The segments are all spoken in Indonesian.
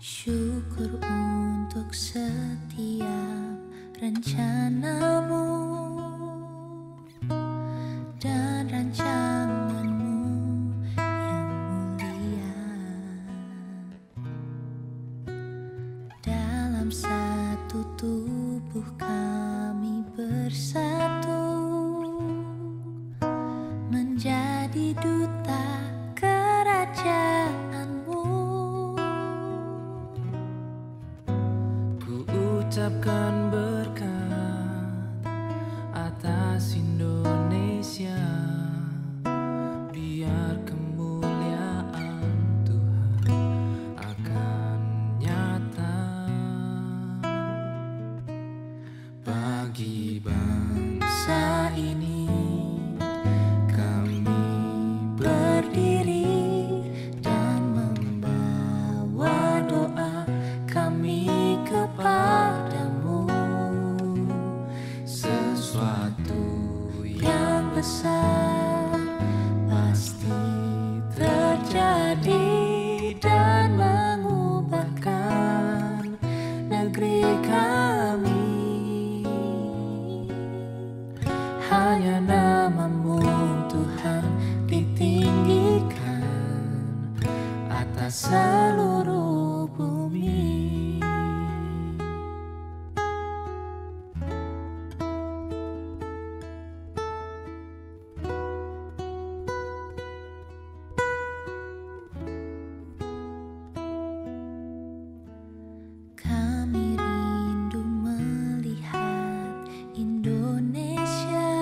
Syukur untuk setiap rencanamu dan rancanganmu yang mulia. Dalam satu tubuh kami bersatu menjadi duta kerajaanmu. Ucapkan berkat atas Indonesia, biar kemuliaan Tuhan akan nyata bagi bangsa ini. Kami berdiri dan membawa doa kami kepadamu, sesuatu yang besar pasti terjadi dan mengubahkan negeri kami. Hanya namamu Tuhan ditinggikan atas seluruh bumi. Kami rindu melihat Indonesia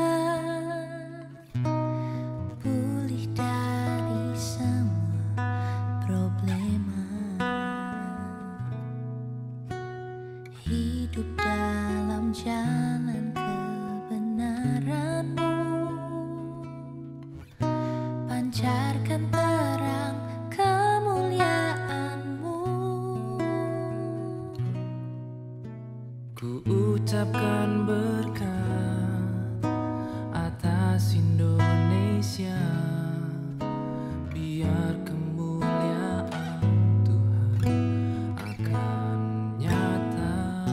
pulih dari semua problema, hidup dalam jalan kebenaran-Mu, pancarkan terang kemuliaan-Mu. Ku ucapkan berkat atas Indonesia, biar kemuliaan Tuhan akan nyata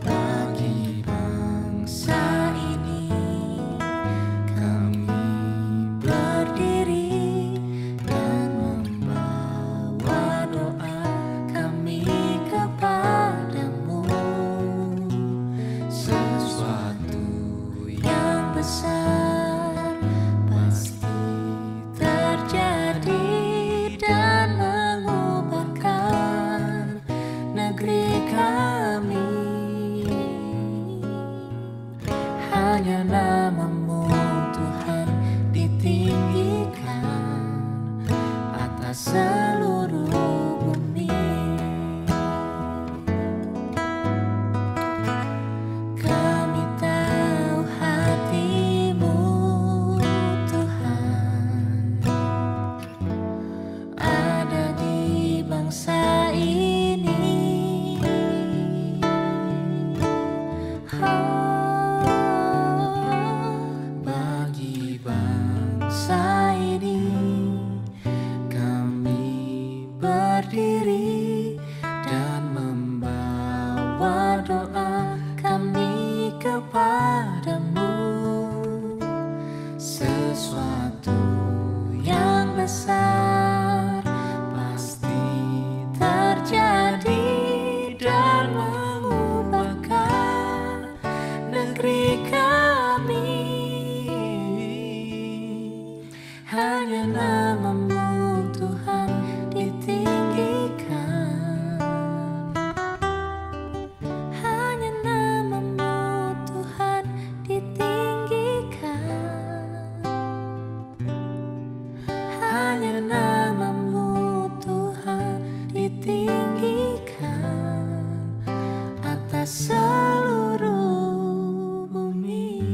bagi bangsa ini. Kami berdiri dan membawa doa kami kepadamu, sesuatu yang besar pasti terjadi dan mengubahkan negeri kami. Hanya namamu Tuhan ditinggikan atas seluruh bumi. Kami tahu hati-Mu Tuhan ada di bangsa ini. Bagi bangsa ini kami berdiri dan membawa doa kami kepadamu, sesuatu yang besar pasti terjadi dan mengubahkan negeri kami. Hanya namamu Tuhan ditinggikan, hanya namamu Tuhan ditinggikan, hanya namamu Tuhan ditinggikan atas seluruh bumi.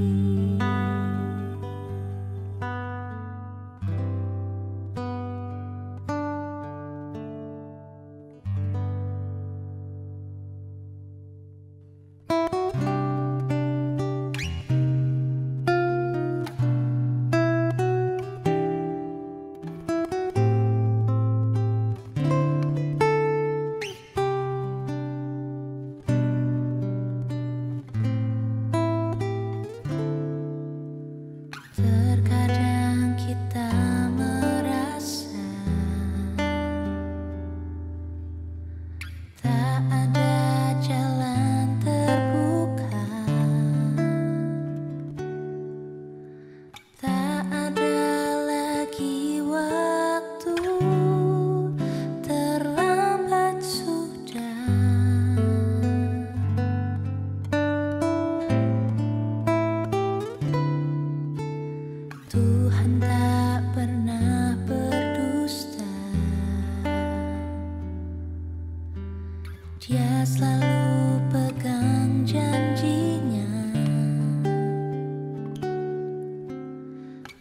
Dia selalu pegang janjinya.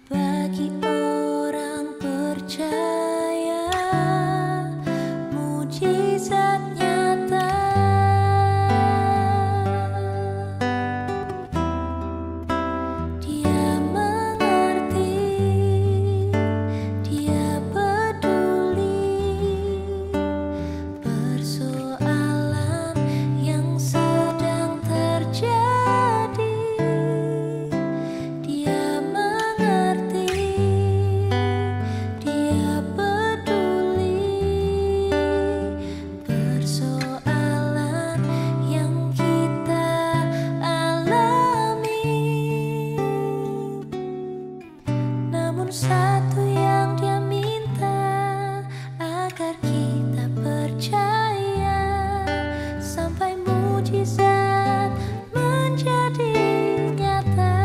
Bagi orang percaya, mujizat nyata. Dia mengerti, dia peduli persoalan yang sedang terjadi. Dia mengerti, dia peduli persoalan yang kita alami. Namun satu yang dia minta, agar kita percaya sampai mujizat menjadi nyata.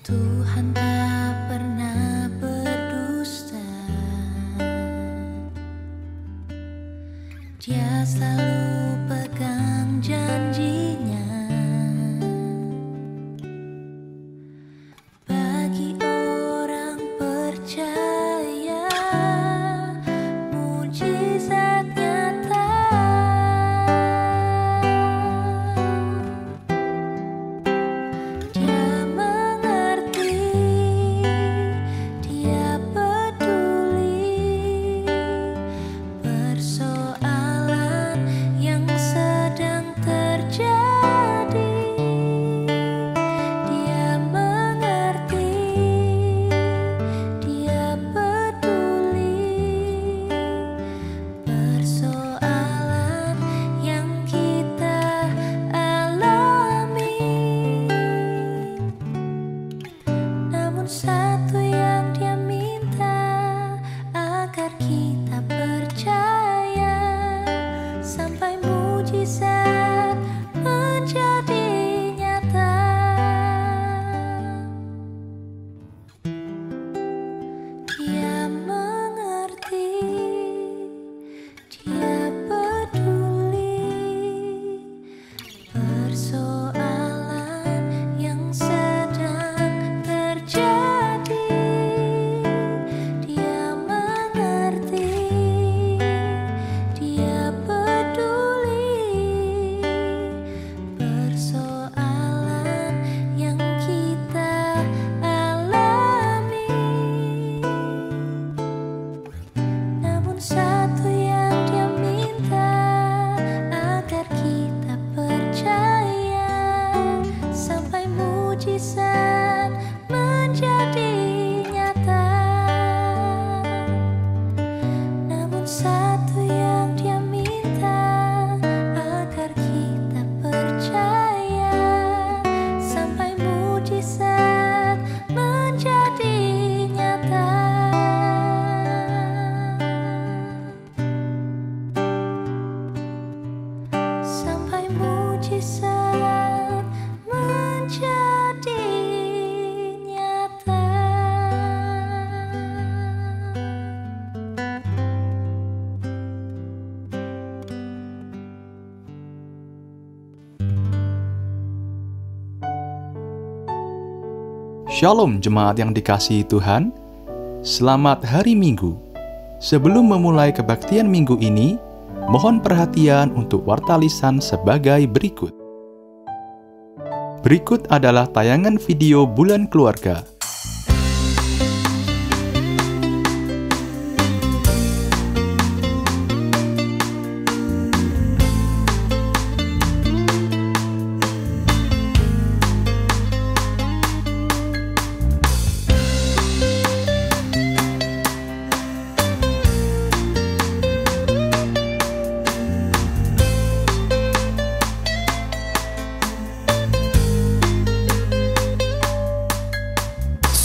Tuhan tak pernah berdusta. Dia selalu pegang janjinya. Bagi orang percaya, mujizat nyata. Dia mengerti, dia peduli persoalan yang sedang terjadi. Dia mengerti, dia peduli persoalan yang kita alami. Namun satu yang dia minta, agar kita percaya sampai mujizat menjadi nyata. Dia mengerti, dia peduli persoalan yang sedang terjadi. Dia mengerti, dia peduli persoalan yang kita alami. Namun satu yang dia minta, agar kita percaya sampai mujizat menjadi nyata. Namun satu yang dia minta, agar kita percaya sampai mujizat menjadi nyata. Sampai mujizat menjadi nyata. Shalom jemaat yang dikasihi Tuhan. Selamat hari Minggu. Sebelum memulai kebaktian minggu ini, mohon perhatian untuk warta lisan sebagai berikut. Berikut adalah tayangan video Bulan Keluarga.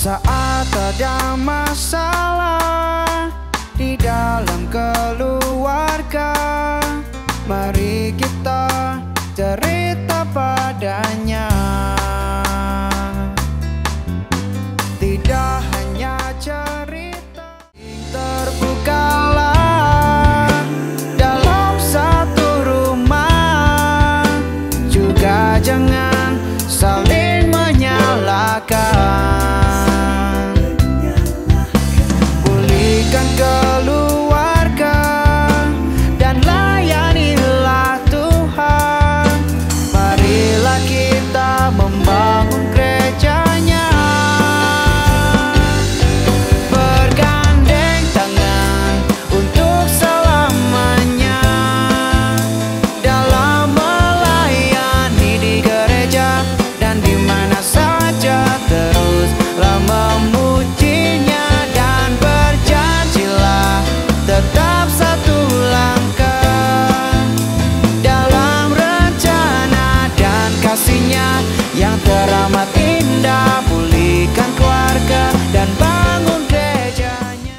Saat ada masalah di dalam keluarga, mari kita cerita padanya. Tidak hanya cerita, terbukalah dalam satu rumah, juga jangan saling menyalahkan. Pulihkan keluarga dan layanilah Tuhan. Marilah kita membangun gerejanya, bergandeng tangan untuk selamanya dalam melayani di gereja dan di mana saja. Teruslah memujinya dan berjanjilah tetap satu langkah dalam rencana dan kasih-Nya yang teramat indah. Pulihkan keluarga dan bangun gerejanya.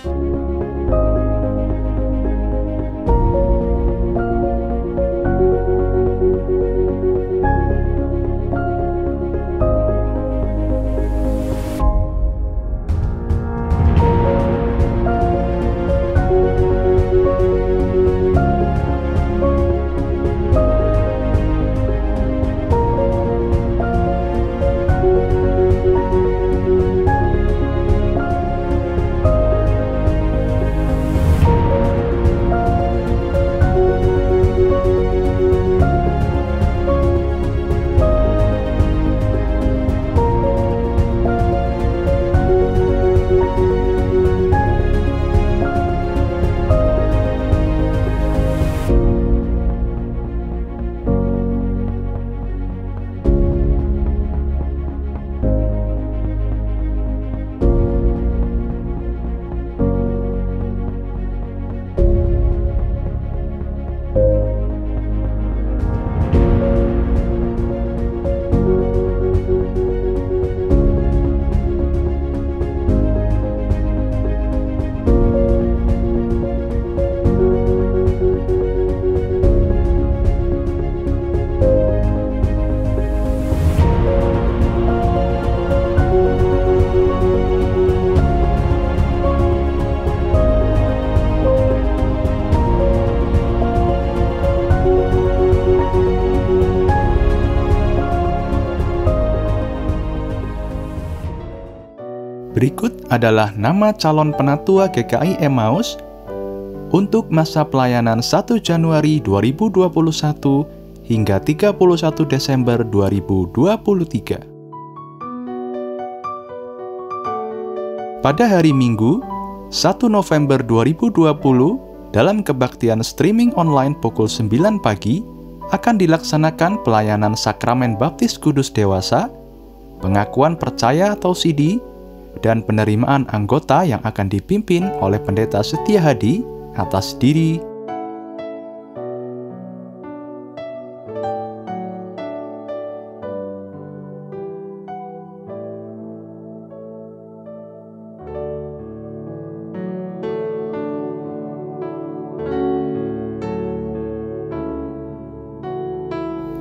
Berikut adalah nama calon penatua GKI Emmaus untuk masa pelayanan 1 Januari 2021 hingga 31 Desember 2023. Pada hari Minggu, 1 November 2020, dalam kebaktian streaming online pukul 9 pagi, akan dilaksanakan pelayanan sakramen baptis kudus dewasa, pengakuan percaya atau CD, dan penerimaan anggota yang akan dipimpin oleh Pendeta Setia Hadi atas diri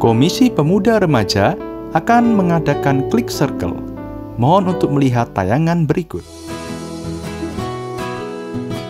Komisi Pemuda Remaja akan mengadakan Klik Circle. Mohon untuk melihat tayangan berikut.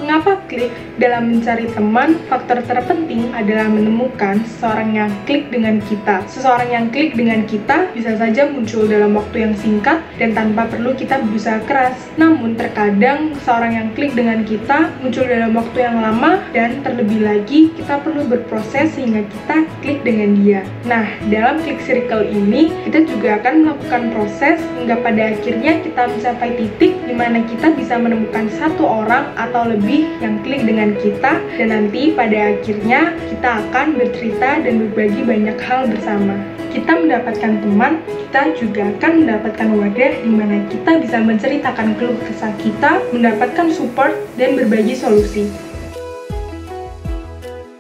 Mengapa klik? Dalam mencari teman, faktor terpenting adalah menemukan seseorang yang klik dengan kita. Seseorang yang klik dengan kita bisa saja muncul dalam waktu yang singkat dan tanpa perlu kita berusaha keras. Namun terkadang seseorang yang klik dengan kita muncul dalam waktu yang lama dan terlebih lagi kita perlu berproses sehingga kita klik dengan dia. Nah, dalam Klik Circle ini kita juga akan melakukan proses hingga pada akhirnya kita mencapai titik di mana kita bisa menemukan satu orang atau lebih yang klik dengan kita, dan nanti pada akhirnya kita akan bercerita dan berbagi banyak hal bersama. Kita mendapatkan teman, kita juga akan mendapatkan wadah di mana kita bisa menceritakan keluh kesah kita, mendapatkan support dan berbagi solusi.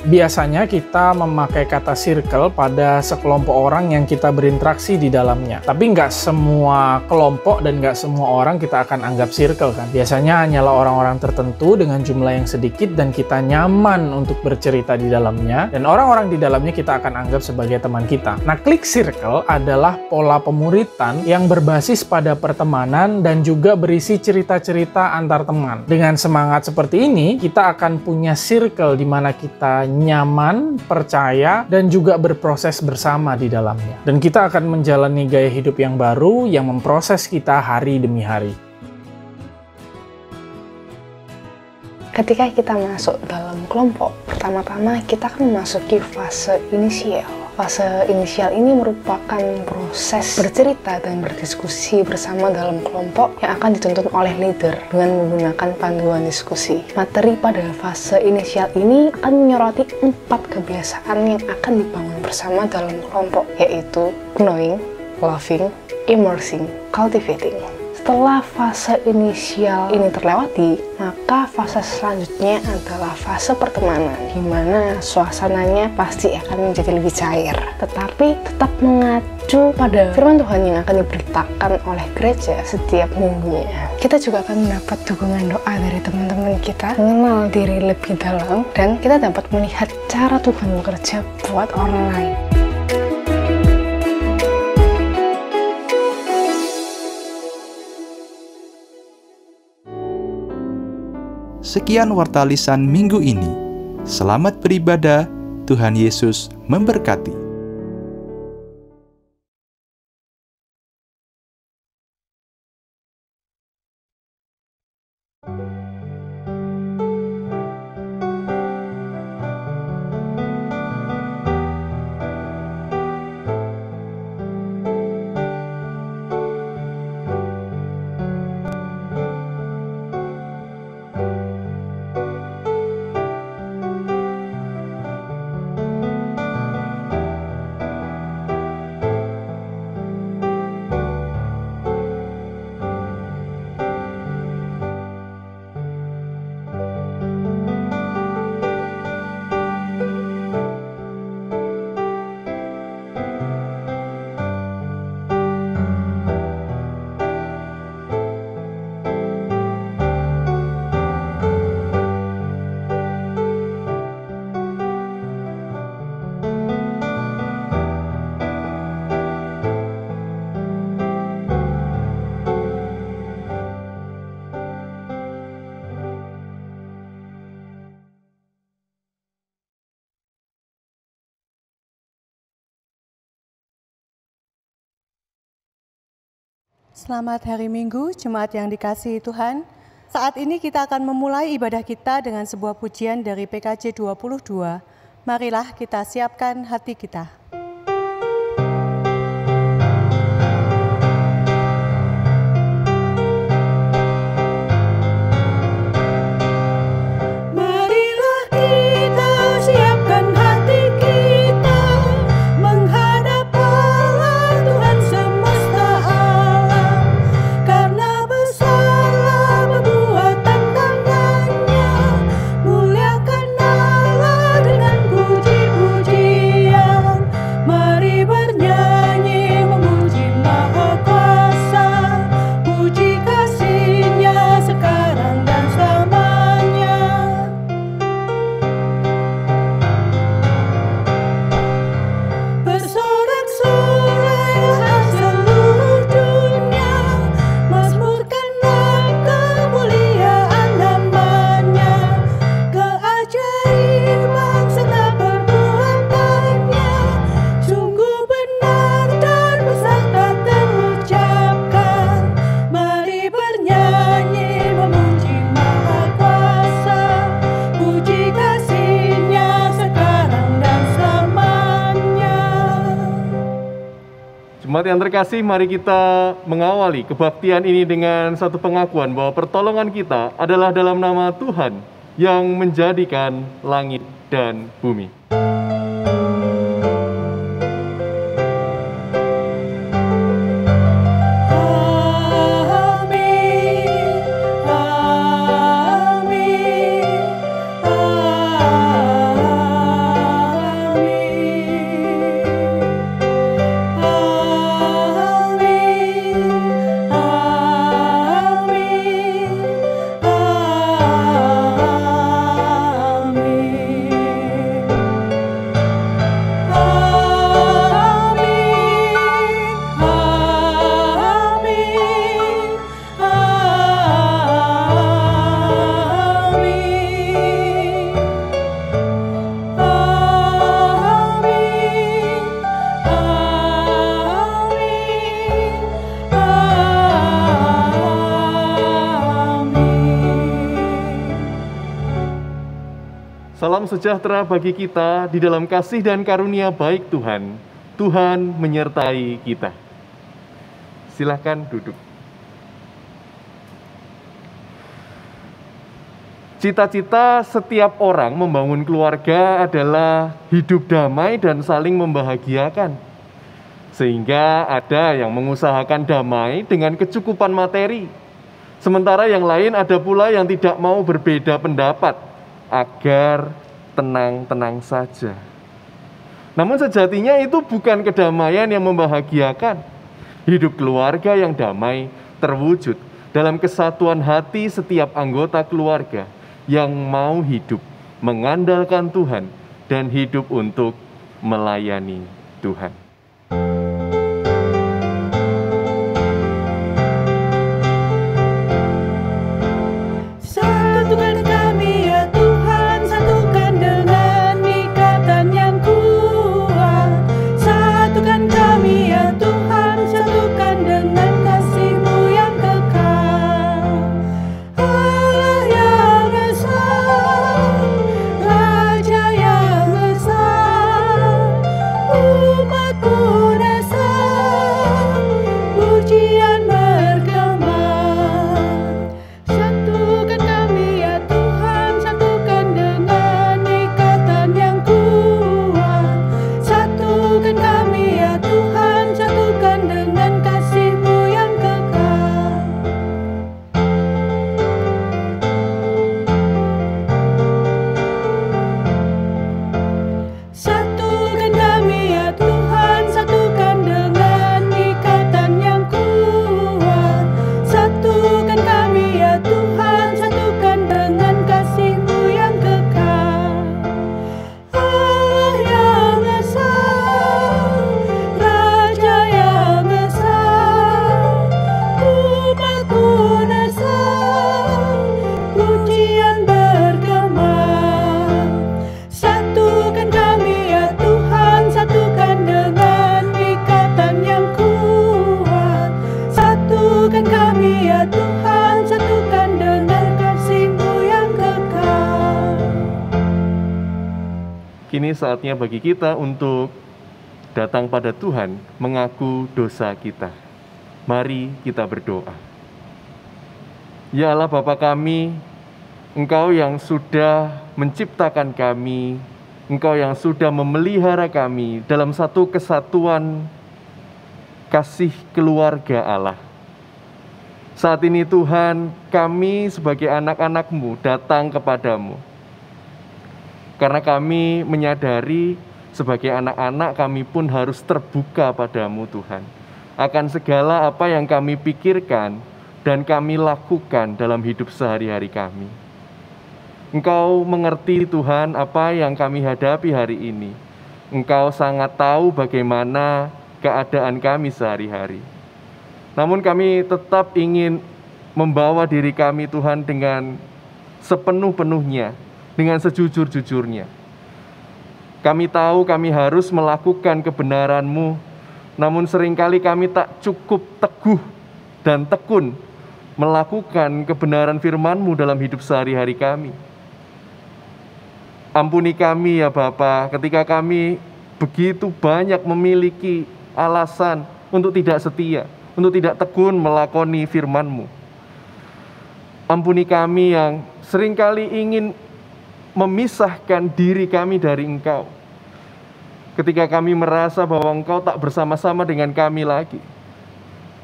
Biasanya kita memakai kata circle pada sekelompok orang yang kita berinteraksi di dalamnya. Tapi nggak semua kelompok dan nggak semua orang kita akan anggap circle kan. Biasanya hanyalah orang-orang tertentu dengan jumlah yang sedikit dan kita nyaman untuk bercerita di dalamnya. Dan orang-orang di dalamnya kita akan anggap sebagai teman kita. Nah, Click Circle adalah pola pemuritan yang berbasis pada pertemanan dan juga berisi cerita-cerita antar teman. Dengan semangat seperti ini, kita akan punya circle di mana kita nyaman, percaya, dan juga berproses bersama di dalamnya. Dan kita akan menjalani gaya hidup yang baru yang memproses kita hari demi hari. Ketika kita masuk dalam kelompok, pertama-tama kita akan memasuki fase inisial. Fase inisial ini merupakan proses bercerita dan berdiskusi bersama dalam kelompok yang akan dituntun oleh leader dengan menggunakan panduan diskusi. Materi pada fase inisial ini akan menyoroti 4 kebiasaan yang akan dibangun bersama dalam kelompok, yaitu knowing, loving, immersing, cultivating. Setelah fase inisial ini terlewati, maka fase selanjutnya adalah fase pertemanan, di mana suasananya pasti akan menjadi lebih cair, tetapi tetap mengacu pada firman Tuhan yang akan diberitakan oleh gereja setiap minggunya. Kita juga akan mendapat dukungan doa dari teman-teman kita, mengenal diri lebih dalam, dan kita dapat melihat cara Tuhan bekerja buat orang lain. Sekian warta lisan minggu ini. Selamat beribadah, Tuhan Yesus memberkati. Selamat hari Minggu, jemaat yang dikasihi Tuhan. Saat ini kita akan memulai ibadah kita dengan sebuah pujian dari PKJ 22. Marilah kita siapkan hati kita. Jemaat yang terkasih, mari kita mengawali kebaktian ini dengan satu pengakuan bahwa pertolongan kita adalah dalam nama Tuhan yang menjadikan langit dan bumi. salam sejahtera bagi kita di dalam kasih dan karunia baik Tuhan. Tuhan menyertai kita. Silakan duduk. Cita-cita setiap orang membangun keluarga adalah hidup damai dan saling membahagiakan. Sehingga ada yang mengusahakan damai dengan kecukupan materi. Sementara yang lain ada pula yang tidak mau berbeda pendapat agar tenang-tenang saja. Namun sejatinya itu bukan kedamaian yang membahagiakan. Hidup keluarga yang damai terwujud dalam kesatuan hati setiap anggota keluarga yang mau hidup mengandalkan Tuhan dan hidup untuk melayani Tuhan. Satukan kami ya Tuhan, satukan dengan ikatan yang kuat. Satukan kami ya Tuhan, satukan dengan kasih-Mu yang kekal. Allah yang esa, Raja yang esa, umat-Mu esa, pujian bergema. Satukan kami ya Tuhan, satukan dengan ikatan yang kuat. Satukan kami ya Tuhan, satukan dengan kasih-Mu yang kekal. Satukan kami ya Tuhan, satukan dengan ikatan yang kuat. Satukan kami ya Tuhan, satukan dengan kasih-Mu yang kekal. Allah yang esa, Raja yang esa, umat-Mu esa, pujian bergema. Satukan kami ya Tuhan, satukan dengan ikatan yang kuat. Satukan kami ya Tuhan, satukan dengan kasih-Mu yang kekal. Kini saatnya bagi kita untuk datang pada Tuhan, mengaku dosa kita. Mari kita berdoa. Ya Allah Bapa kami, Engkau yang sudah menciptakan kami, Engkau yang sudah memelihara kami dalam satu kesatuan kasih keluarga Allah. Saat ini Tuhan, kami sebagai anak-anak-Mu datang kepadamu. Karena kami menyadari sebagai anak-anak kami pun harus terbuka padamu Tuhan. Akan segala apa yang kami pikirkan dan kami lakukan dalam hidup sehari-hari kami. Engkau mengerti Tuhan apa yang kami hadapi hari ini. Engkau sangat tahu bagaimana keadaan kami sehari-hari. Namun kami tetap ingin membawa diri kami Tuhan dengan sepenuh-penuhnya, dengan sejujur-jujurnya. Kami tahu kami harus melakukan kebenaran-Mu, namun seringkali kami tak cukup teguh dan tekun melakukan kebenaran firman-Mu dalam hidup sehari-hari kami. Ampuni kami ya Bapa, ketika kami begitu banyak memiliki alasan untuk tidak setia, untuk tidak tekun melakoni firman-Mu. Ampuni kami yang seringkali ingin memisahkan diri kami dari Engkau. Ketika kami merasa bahwa Engkau tak bersama-sama dengan kami lagi.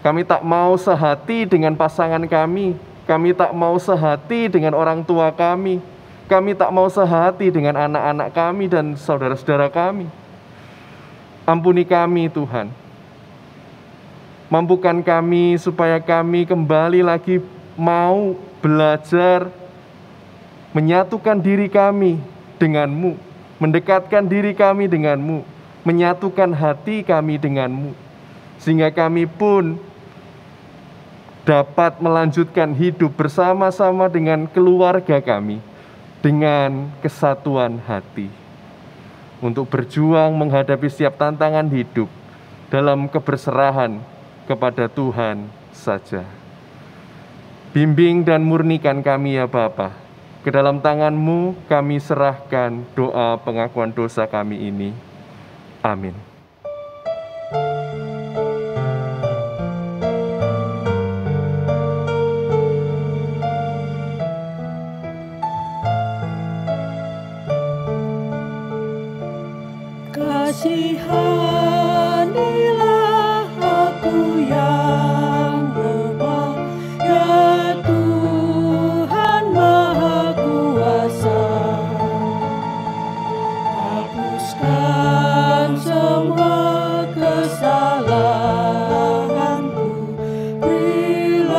Kami tak mau sehati dengan pasangan kami tak mau sehati dengan orang tua kami tak mau sehati dengan anak-anak kami dan saudara-saudara kami. Ampuni kami Tuhan. Mampukan kami supaya kami kembali lagi mau belajar menyatukan diri kami dengan-Mu, mendekatkan diri kami dengan-Mu, menyatukan hati kami dengan-Mu, sehingga kami pun dapat melanjutkan hidup bersama-sama dengan keluarga kami, dengan kesatuan hati, untuk berjuang menghadapi setiap tantangan hidup dalam keberserahan kepada Tuhan saja. Bimbing dan murnikan kami ya Bapa, Ke dalam tangan-Mu kami serahkan doa pengakuan dosa kami ini. Amin. Kasihanilah aku yang lemah, ya Tuhan Maha Kuasa. Hapuskan semua kesalahanku, berilah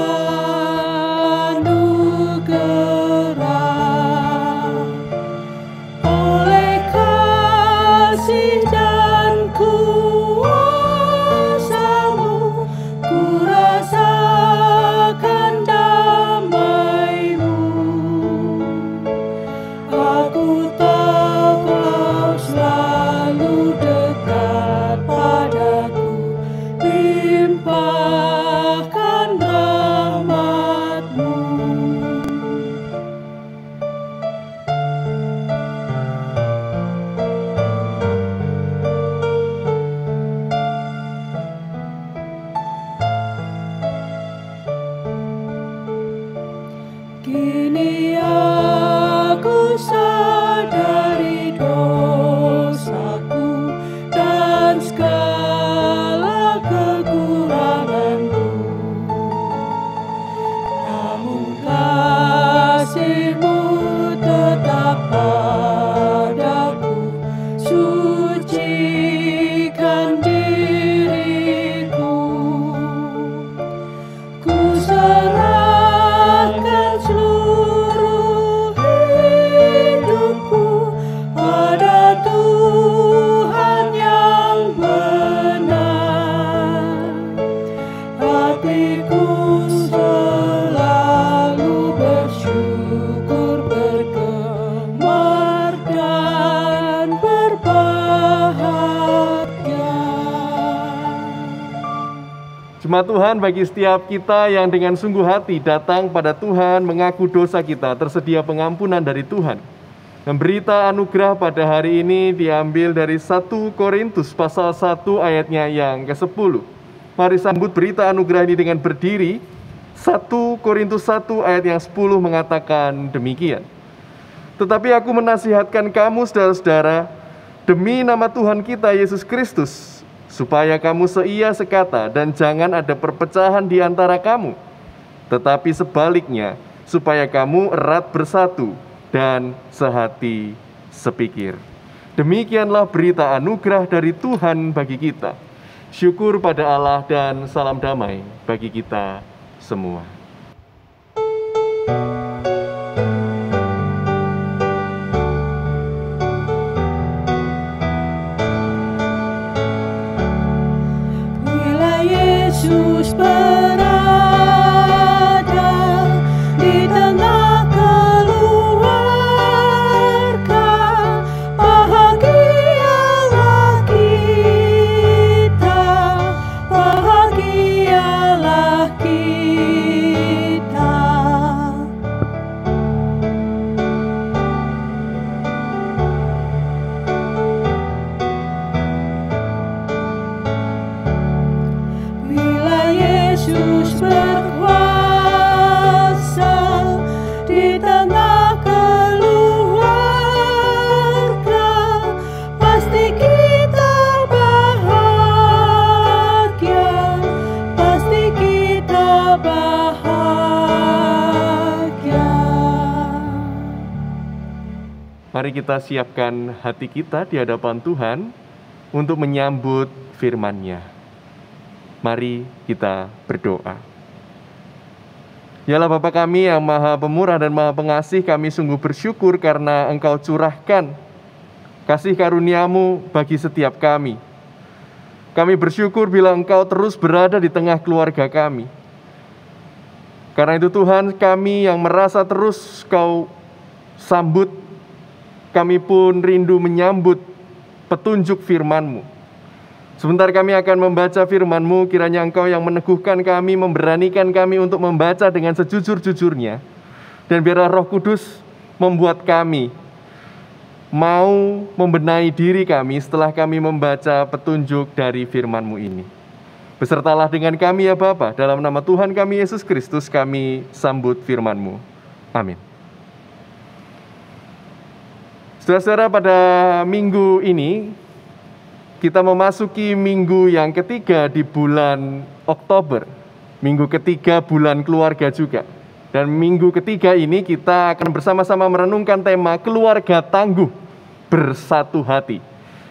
anugerah. Oleh kasih dan kuasa-Mu, ku rasakan damai-Mu. Aku tahu Kau selalu dekat padaku, limpahkan rahmat-Mu. Kini aku sadari dosaku dan segala kekuranganku. Namun kasih-Mu tetap padaku, sucikan diriku. Ku serahkan seluruh hidupku pada Tuhan yang benar. Hatiku selalu bersyukur, bergemar dan berbahagia. Jemaat Tuhan, bagi setiap kita yang dengan sungguh hati datang pada Tuhan mengaku dosa kita, tersedia pengampunan dari Tuhan. Dan berita anugerah pada hari ini diambil dari 1 Korintus pasal 1 ayatnya yang ke-10. Mari sambut berita anugerah ini dengan berdiri. 1 Korintus 1 ayat yang 10 mengatakan demikian. Tetapi aku menasihatkan kamu saudara-saudara, demi nama Tuhan kita Yesus Kristus, supaya kamu seia sekata dan jangan ada perpecahan di antara kamu. Tetapi sebaliknya, supaya kamu erat bersatu dan sehati sepikir. Demikianlah berita anugerah dari Tuhan bagi kita. Syukur pada Allah dan salam damai bagi kita semua. Bila Yesus berada di tengah keluarga, bahagialah kita, bahagialah kita. Bila Yesus berkuasa di tengah keluarga, pasti kita bahagia, pasti kita bahagia. Mari kita siapkan hati kita di hadapan Tuhan untuk menyambut firman-Nya. Mari kita berdoa. Yalah Bapa kami yang Maha Pemurah dan Maha Pengasih, kami sungguh bersyukur karena Engkau curahkan kasih karunia-Mu bagi setiap kami. Kami bersyukur bila Engkau terus berada di tengah keluarga kami. Karena itu Tuhan, kami yang merasa terus Kau sambut, kami pun rindu menyambut petunjuk firman-Mu. Sebentar kami akan membaca firman-Mu, kiranya Engkau yang meneguhkan kami, memberanikan kami untuk membaca dengan sejujur-jujurnya. Dan biarlah Roh Kudus membuat kami mau membenahi diri kami setelah kami membaca petunjuk dari firman-Mu ini. Besertalah dengan kami ya Bapa, dalam nama Tuhan kami Yesus Kristus kami sambut firman-Mu. Amin. Saudara-saudara, pada minggu ini kita memasuki minggu yang ketiga di bulan Oktober. Minggu ketiga bulan keluarga juga. Dan minggu ketiga ini kita akan bersama-sama merenungkan tema keluarga tangguh bersatu hati.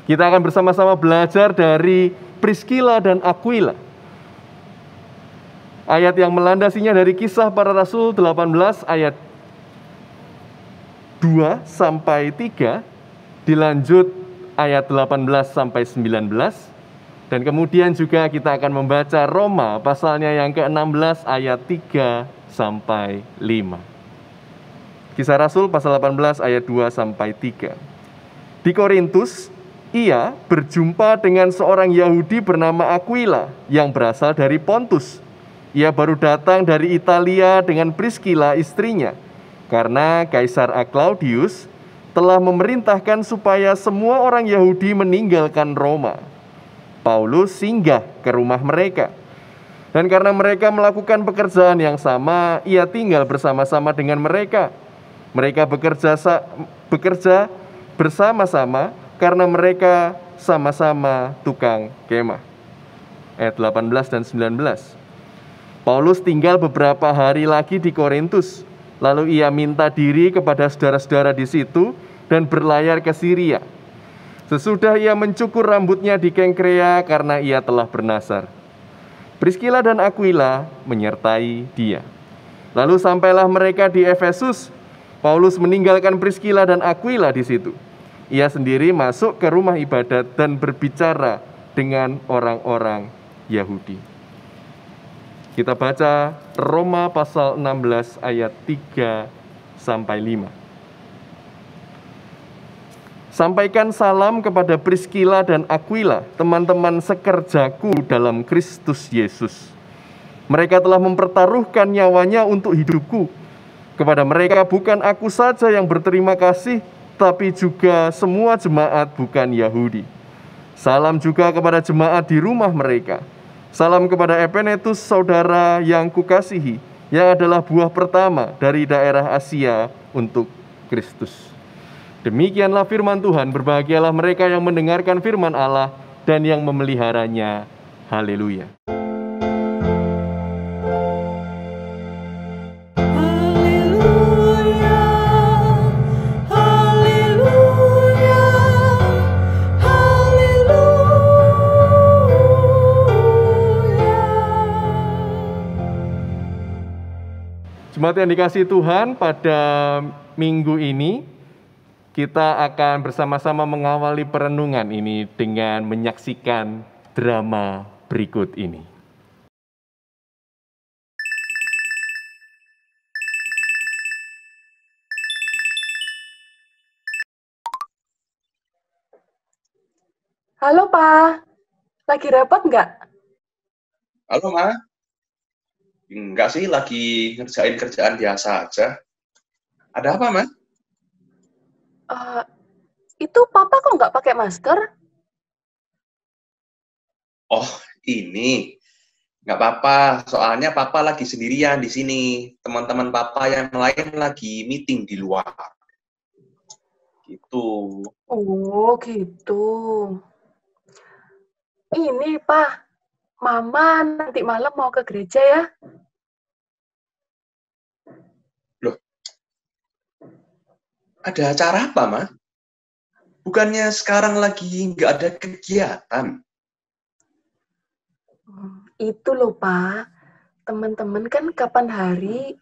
Kita akan bersama-sama belajar dari Priscilla dan Aquila. Ayat yang melandasinya dari Kisah Para Rasul 18 ayat 2 sampai 3, dilanjut ayat 18 sampai 19, dan kemudian juga kita akan membaca Roma pasalnya yang ke-16 ayat 3 sampai 5. Kisah Rasul pasal 18 ayat 2 sampai 3. Di Korintus, ia berjumpa dengan seorang Yahudi bernama Aquila yang berasal dari Pontus. Ia baru datang dari Italia dengan Priscilla istrinya, karena Kaisar Claudius telah memerintahkan supaya semua orang Yahudi meninggalkan Roma. Paulus singgah ke rumah mereka. Dan karena mereka melakukan pekerjaan yang sama, ia tinggal bersama-sama dengan mereka. Mereka bekerja bersama-sama karena mereka sama-sama tukang kemah. Ayat 18 dan 19. Paulus tinggal beberapa hari lagi di Korintus. Lalu ia minta diri kepada saudara-saudara di situ dan berlayar ke Syria. Sesudah ia mencukur rambutnya di Kengkrea karena ia telah bernasar. Priscilla dan Aquila menyertai dia. Lalu sampailah mereka di Efesus. Paulus meninggalkan Priscilla dan Aquila di situ. Ia sendiri masuk ke rumah ibadat dan berbicara dengan orang-orang Yahudi. Kita baca Roma pasal 16 ayat 3 sampai 5. Sampaikan salam kepada Priscilla dan Aquila, teman-teman sekerjaku dalam Kristus Yesus. Mereka telah mempertaruhkan nyawanya untuk hidupku. Kepada mereka bukan aku saja yang berterima kasih, tapi juga semua jemaat bukan Yahudi. Salam juga kepada jemaat di rumah mereka. Salam kepada Epenetus, saudara yang kukasihi, yang adalah buah pertama dari daerah Asia untuk Kristus. Demikianlah firman Tuhan, berbahagialah mereka yang mendengarkan firman Allah dan yang memeliharanya. Haleluya. Jemaat yang dikasihi Tuhan, pada minggu ini kita akan bersama-sama mengawali perenungan ini dengan menyaksikan drama berikut ini. Halo, Pak. Lagi repot nggak? Halo, Ma. Enggak sih, lagi ngerjain kerjaan biasa aja. Ada apa, Ma? Itu Papa kok nggak pakai masker? Oh, ini. Nggak apa-apa, soalnya Papa lagi sendirian di sini. Teman-teman Papa yang lain lagi meeting di luar. Gitu. Oh, gitu. Ini, Pak. Mama nanti malam mau ke gereja ya? Loh, ada acara apa, Ma? Bukannya sekarang lagi nggak ada kegiatan? Itu loh, Pak. Teman-teman kan kapan hari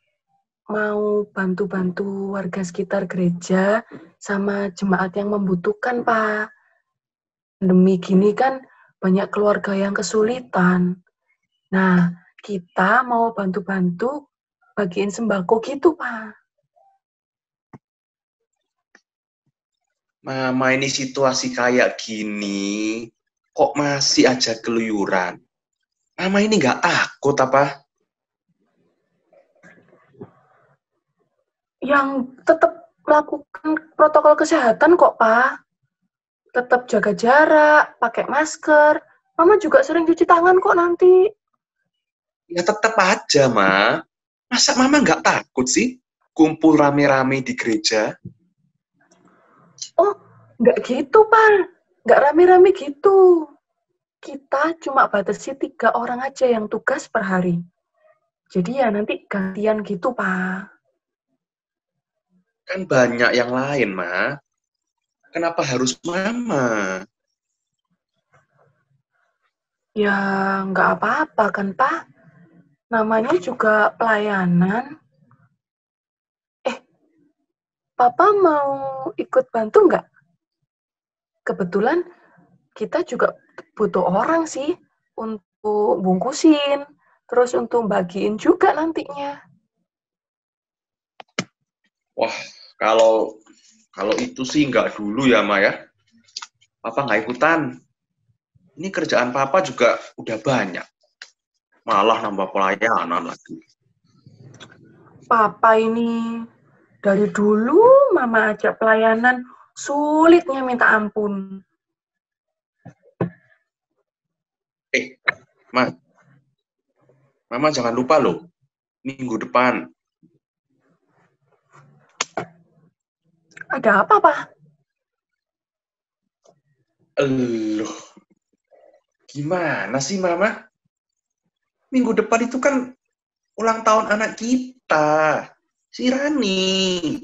mau bantu-bantu warga sekitar gereja sama jemaat yang membutuhkan, Pak. Pandemi gini kan banyak keluarga yang kesulitan. Nah, kita mau bantu-bantu bagiin sembako gitu, Pak. Mama, ini situasi kayak gini, kok masih aja keluyuran? Mama ini nggak takut apa? Yang tetap melakukan protokol kesehatan kok, Pak. Tetap jaga jarak, pakai masker. Mama juga sering cuci tangan kok nanti. Ya tetap aja, Ma. Masa Mama nggak takut sih kumpul rame-rame di gereja? Oh, nggak gitu, Pak. Nggak rame-rame gitu. Kita cuma batasi 3 orang aja yang tugas per hari. Jadi ya nanti gantian gitu, Pak. Kan banyak yang lain, Ma. Kenapa harus Mama? Ya, nggak apa-apa kan, Pak? Namanya juga pelayanan. Papa mau ikut bantu nggak? Kebetulan kita juga butuh orang sih untuk bungkusin, terus untuk bagiin juga nantinya. Wah, kalau itu sih nggak dulu ya, Ma ya. Papa nggak ikutan. Ini kerjaan Papa juga udah banyak. Malah nambah pelayanan lagi. Papa ini dari dulu Mama ajak pelayanan sulitnya minta ampun. Mama jangan lupa loh, minggu depan. Ada apa, Pak? Loh, gimana sih Mama? Minggu depan itu kan ulang tahun anak kita, si Rani.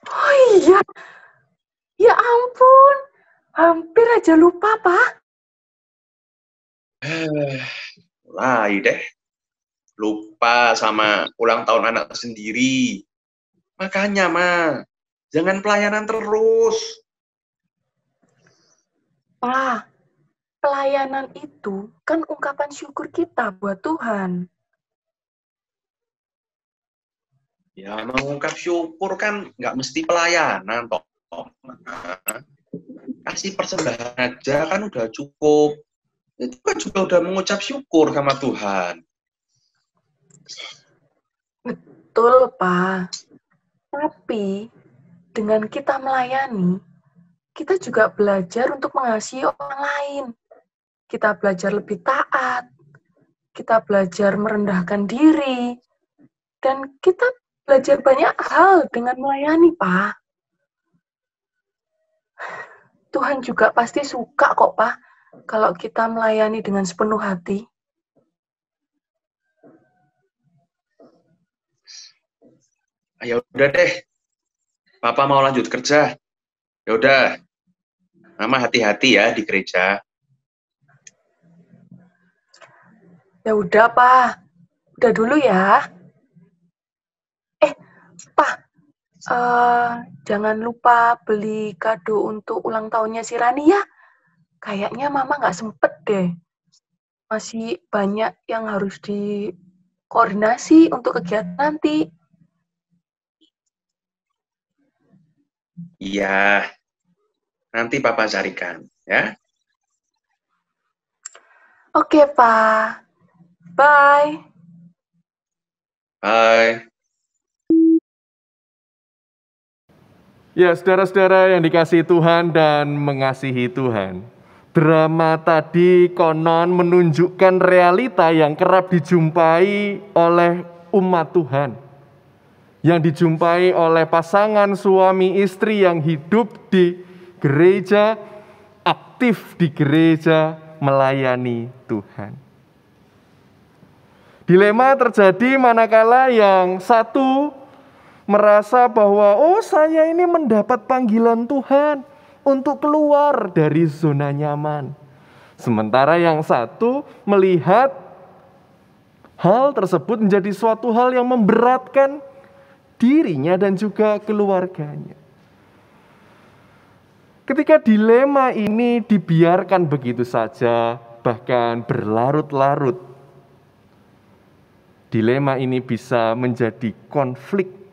Oh iya, ya ampun, hampir aja lupa, Pak. Mulai deh, lupa sama ulang tahun anak sendiri. Makanya, Ma, jangan pelayanan terus. Pak, pelayanan itu kan ungkapan syukur kita buat Tuhan. Ya, mengungkap syukur kan nggak mesti pelayanan, toh. Kasih persembahan aja kan udah cukup. Itu kan juga udah mengucap syukur sama Tuhan. Betul, Pak. Tapi, dengan kita melayani, kita juga belajar untuk mengasihi orang lain. Kita belajar lebih taat. Kita belajar merendahkan diri. Dan kita belajar banyak hal dengan melayani, Pak. Tuhan juga pasti suka kok, Pak, kalau kita melayani dengan sepenuh hati. Ya udah deh, Papa mau lanjut kerja. Ya udah, Mama hati-hati ya di gereja. Ya udah, Pak. Udah dulu ya. Pak, jangan lupa beli kado untuk ulang tahunnya si Rani ya. Kayaknya Mama nggak sempet deh. Masih banyak yang harus dikoordinasi untuk kegiatan nanti. Iya, nanti Papa carikan, ya. Oke, Pak. Bye. Bye. Ya, saudara-saudara yang dikasihi Tuhan dan mengasihi Tuhan. Drama tadi konon menunjukkan realita yang kerap dijumpai oleh umat Tuhan. Yang dijumpai oleh pasangan suami istri yang hidup di gereja, aktif di gereja, melayani Tuhan. Dilema terjadi manakala yang satu merasa bahwa saya ini mendapat panggilan Tuhan untuk keluar dari zona nyaman. Sementara yang satu melihat hal tersebut menjadi suatu hal yang memberatkan dirinya dan juga keluarganya. Ketika dilema ini dibiarkan begitu saja, bahkan berlarut-larut, dilema ini bisa menjadi konflik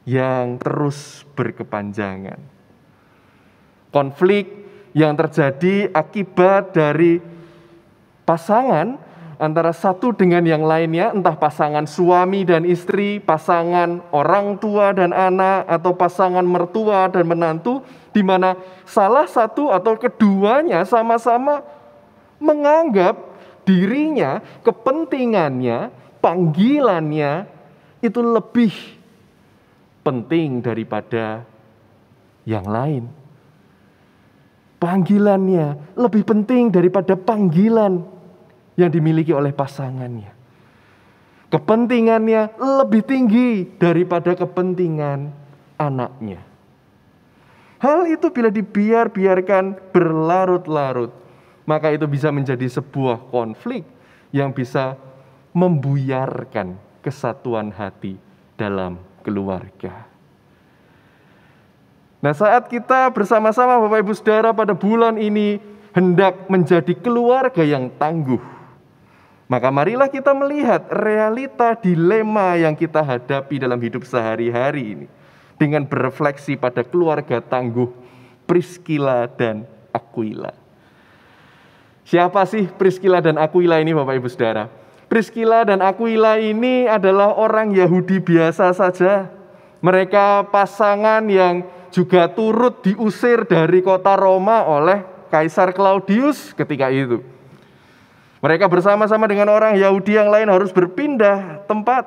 yang terus berkepanjangan. Konflik yang terjadi akibat dari pasangan antara satu dengan yang lainnya, entah pasangan suami dan istri, pasangan orang tua dan anak, atau pasangan mertua dan menantu, di mana salah satu atau keduanya sama-sama menganggap dirinya, kepentingannya, panggilannya itu lebih penting daripada yang lain. Panggilannya lebih penting daripada panggilan yang dimiliki oleh pasangannya. Kepentingannya lebih tinggi daripada kepentingan anaknya. Hal itu bila dibiarkan berlarut-larut, maka itu bisa menjadi sebuah konflik yang bisa membuyarkan kesatuan hati dalam keluarga. Nah, saat kita bersama-sama Bapak Ibu Saudara pada bulan ini hendak menjadi keluarga yang tangguh, maka marilah kita melihat realita dilema yang kita hadapi dalam hidup sehari-hari ini dengan berefleksi pada keluarga tangguh Priscilla dan Aquila. Siapa sih Priscilla dan Aquila ini Bapak Ibu Saudara? Priscilla dan Aquila ini adalah orang Yahudi biasa saja. Mereka pasangan yang juga turut diusir dari kota Roma oleh Kaisar Claudius ketika itu. Mereka bersama-sama dengan orang Yahudi yang lain harus berpindah tempat.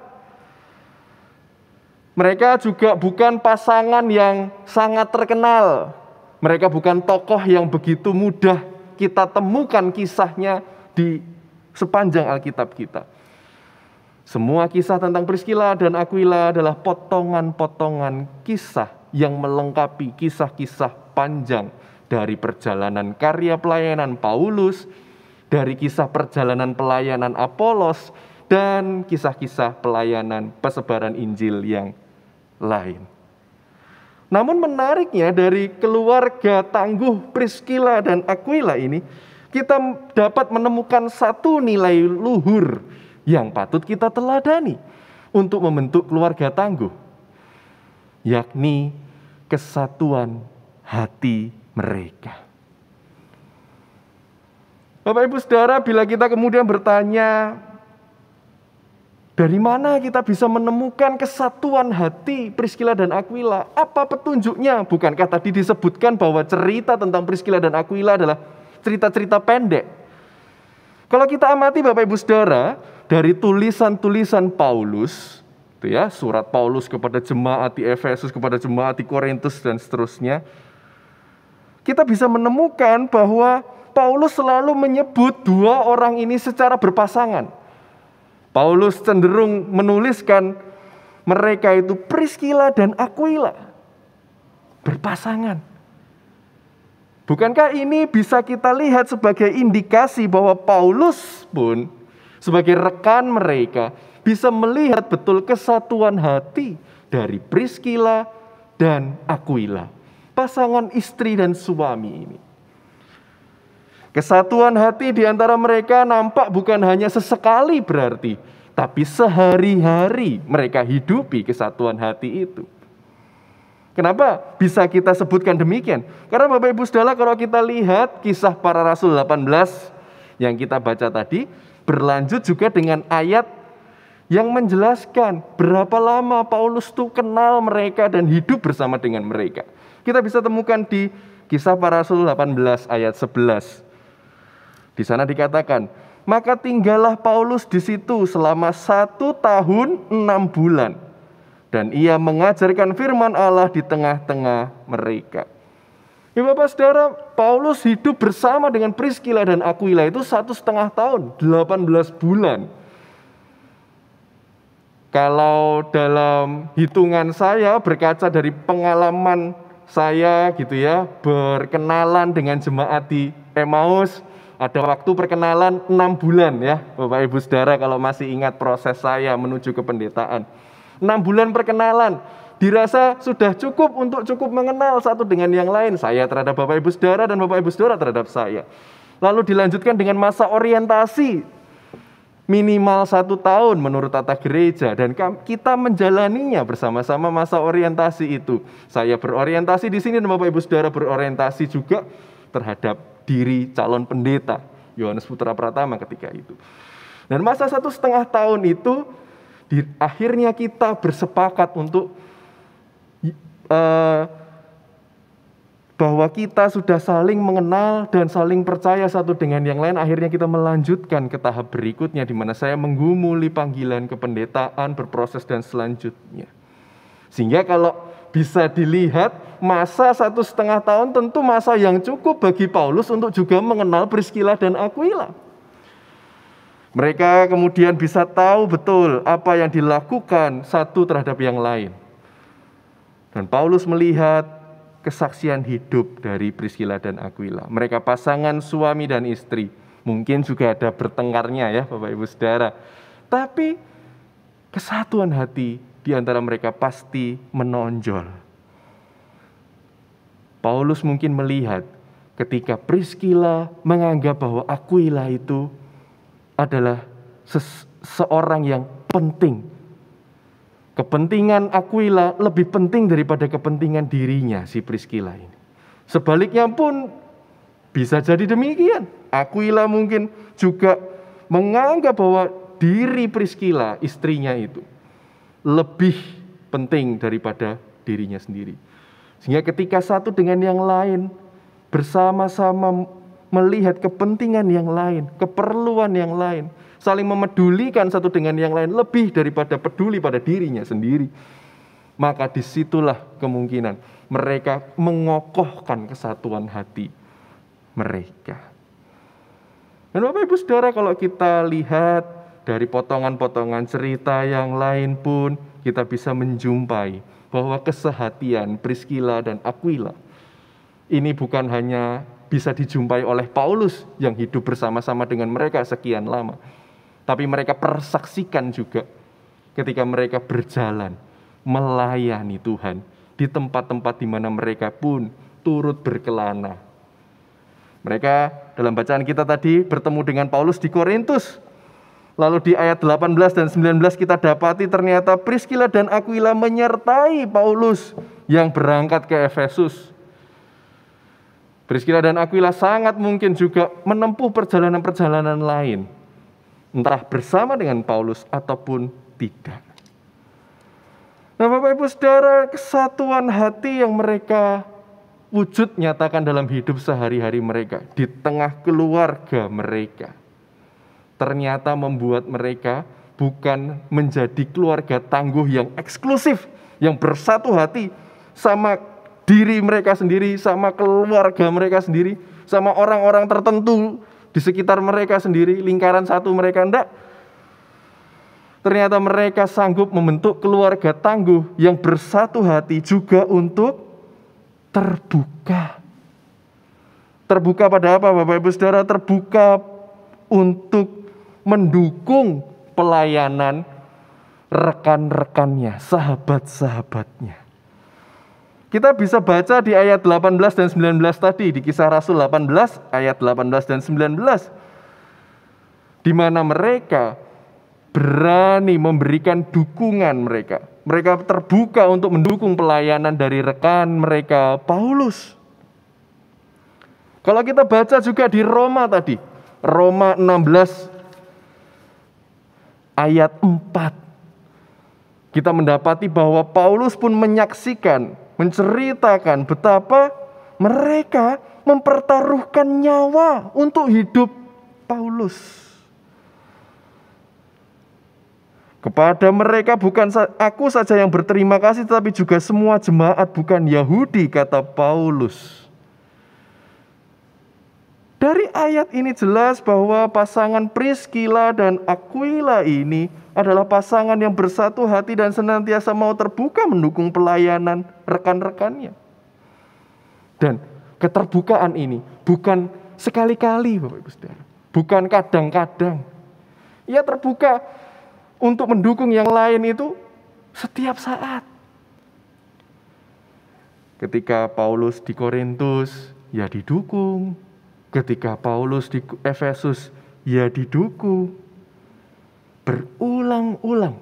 Mereka juga bukan pasangan yang sangat terkenal. Mereka bukan tokoh yang begitu mudah kita temukan kisahnya di sepanjang Alkitab kita. Semua kisah tentang Priscilla dan Aquila adalah potongan-potongan kisah yang melengkapi kisah-kisah panjang dari perjalanan karya pelayanan Paulus, dari kisah perjalanan pelayanan Apolos, dan kisah-kisah pelayanan persebaran Injil yang lain. Namun menariknya dari keluarga tangguh Priscilla dan Aquila ini, kita dapat menemukan satu nilai luhur yang patut kita teladani untuk membentuk keluarga tangguh, yakni kesatuan hati mereka. Bapak Ibu Saudara, bila kita kemudian bertanya, dari mana kita bisa menemukan kesatuan hati Priscilla dan Aquila? Apa petunjuknya? Bukankah tadi disebutkan bahwa cerita tentang Priscilla dan Aquila adalah cerita-cerita pendek? Kalau kita amati Bapak Ibu Saudara, dari tulisan-tulisan Paulus, itu ya, surat Paulus kepada jemaat di Efesus, kepada jemaat di Korintus dan seterusnya, kita bisa menemukan bahwa Paulus selalu menyebut dua orang ini secara berpasangan. Paulus cenderung menuliskan mereka itu Priscilla dan Aquila, berpasangan. Bukankah ini bisa kita lihat sebagai indikasi bahwa Paulus pun sebagai rekan mereka bisa melihat betul kesatuan hati dari Priscilla dan Aquila, pasangan istri dan suami ini. Kesatuan hati di antara mereka nampak bukan hanya sesekali berarti, tapi sehari-hari mereka hidupi kesatuan hati itu. Kenapa bisa kita sebutkan demikian? Karena Bapak Ibu Saudara, kalau kita lihat kisah para Rasul 18 yang kita baca tadi, berlanjut juga dengan ayat yang menjelaskan berapa lama Paulus tuh kenal mereka dan hidup bersama dengan mereka. Kita bisa temukan di kisah para Rasul 18 ayat 11. Di sana dikatakan, maka tinggallah Paulus di situ selama 1 tahun 6 bulan. Dan ia mengajarkan firman Allah di tengah-tengah mereka. Ya Bapak Saudara, Paulus hidup bersama dengan Priscilla dan Aquila itu 1,5 tahun, 18 bulan. Kalau dalam hitungan saya berkaca dari pengalaman saya gitu ya, berkenalan dengan jemaat di Emmaus, ada waktu perkenalan 6 bulan ya Bapak Ibu Saudara, kalau masih ingat proses saya menuju ke pendetaan. 6 bulan perkenalan, dirasa sudah cukup untuk cukup mengenal satu dengan yang lain. Saya terhadap Bapak Ibu Saudara dan Bapak Ibu Saudara terhadap saya. Lalu dilanjutkan dengan masa orientasi, minimal 1 tahun menurut tata gereja. Dan kita menjalaninya bersama-sama masa orientasi itu. Saya berorientasi di sini dan Bapak Ibu Saudara berorientasi juga terhadap diri calon pendeta Yohanes Putra Pratama ketika itu. Dan masa 1,5 tahun itu, akhirnya kita bersepakat untuk bahwa kita sudah saling mengenal dan saling percaya satu dengan yang lain. Akhirnya kita melanjutkan ke tahap berikutnya, di mana saya menggumuli panggilan kependetaan, berproses dan selanjutnya. Sehingga kalau bisa dilihat, masa 1,5 tahun tentu masa yang cukup bagi Paulus untuk juga mengenal Priskila dan Aquila. Mereka kemudian bisa tahu betul apa yang dilakukan satu terhadap yang lain. Dan Paulus melihat kesaksian hidup dari Priskila dan Aquila. Mereka pasangan suami dan istri. Mungkin juga ada bertengkarnya ya Bapak Ibu Saudara. Tapi kesatuan hati di antara mereka pasti menonjol. Paulus mungkin melihat ketika Priskila menganggap bahwa Aquila itu adalah seorang yang penting. Kepentingan Aquila lebih penting daripada kepentingan dirinya si Priskila ini. Sebaliknya pun bisa jadi demikian. Aquila mungkin juga menganggap bahwa diri Priskila, istrinya itu, lebih penting daripada dirinya sendiri. Sehingga ketika satu dengan yang lain bersama-sama melihat kepentingan yang lain, keperluan yang lain, saling memedulikan satu dengan yang lain lebih daripada peduli pada dirinya sendiri, maka disitulah kemungkinan mereka mengokohkan kesatuan hati mereka. Dan Bapak Ibu Saudara, kalau kita lihat dari potongan-potongan cerita yang lain pun, kita bisa menjumpai bahwa kesehatian Priskila dan Aquila ini bukan hanya bisa dijumpai oleh Paulus yang hidup bersama-sama dengan mereka sekian lama, tapi mereka persaksikan juga ketika mereka berjalan melayani Tuhan di tempat-tempat di mana mereka pun turut berkelana. Mereka dalam bacaan kita tadi bertemu dengan Paulus di Korintus. Lalu di ayat 18 dan 19 kita dapati ternyata Priskila dan Aquila menyertai Paulus yang berangkat ke Efesus. Priskila dan Aquila sangat mungkin juga menempuh perjalanan-perjalanan lain, entah bersama dengan Paulus ataupun tidak. Nah Bapak Ibu Saudara, kesatuan hati yang mereka wujud nyatakan dalam hidup sehari-hari mereka, di tengah keluarga mereka, ternyata membuat mereka bukan menjadi keluarga tangguh yang eksklusif, yang bersatu hati sama diri mereka sendiri, sama keluarga mereka sendiri, sama orang-orang tertentu di sekitar mereka sendiri, lingkaran satu mereka, enggak. Ternyata mereka sanggup membentuk keluarga tangguh yang bersatu hati juga untuk terbuka. Terbuka pada apa Bapak Ibu Saudara? Terbuka untuk mendukung pelayanan rekan-rekannya, sahabat-sahabatnya. Kita bisa baca di ayat 18 dan 19 tadi, di Kisah Rasul 18, ayat 18 dan 19. Di mana mereka berani memberikan dukungan mereka. Mereka terbuka untuk mendukung pelayanan dari rekan mereka, Paulus. Kalau kita baca juga di Roma tadi, Roma 16, ayat 4. Kita mendapati bahwa Paulus pun menyaksikan, menceritakan betapa mereka mempertaruhkan nyawa untuk hidup Paulus. Kepada mereka bukan aku saja yang berterima kasih, tetapi juga semua jemaat bukan Yahudi, kata Paulus. Dari ayat ini jelas bahwa pasangan Priskila dan Aquila ini adalah pasangan yang bersatu hati dan senantiasa mau terbuka mendukung pelayanan rekan-rekannya. Dan keterbukaan ini bukan sekali-kali Bapak Ibu Saudara, bukan kadang-kadang. Ia terbuka untuk mendukung yang lain itu setiap saat. Ketika Paulus di Korintus, ya didukung. Ketika Paulus di Efesus, ya didukung. Berulang-ulang.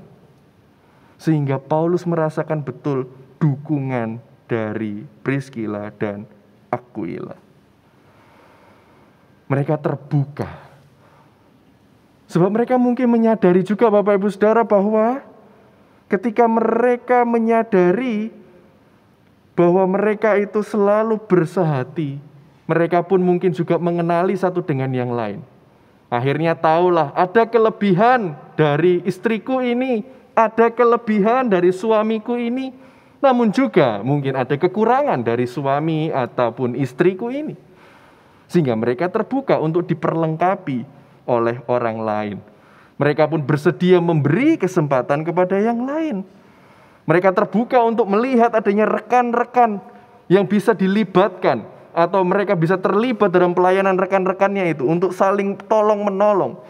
Sehingga Paulus merasakan betul dukungan dari Priskila dan Aquila. Mereka terbuka Sebab mereka mungkin menyadari juga Bapak Ibu Saudara bahwa ketika mereka menyadari bahwa mereka itu selalu bersehati, mereka pun mungkin juga mengenali satu dengan yang lain. Akhirnya tahulah ada kelebihan dari istriku ini, ada kelebihan dari suamiku ini, namun juga mungkin ada kekurangan dari suami ataupun istriku ini. Sehingga mereka terbuka untuk diperlengkapi oleh orang lain. Mereka pun bersedia memberi kesempatan kepada yang lain. Mereka terbuka untuk melihat adanya rekan-rekan yang bisa dilibatkan, atau mereka bisa terlibat dalam pelayanan rekan-rekannya itu untuk saling tolong-menolong.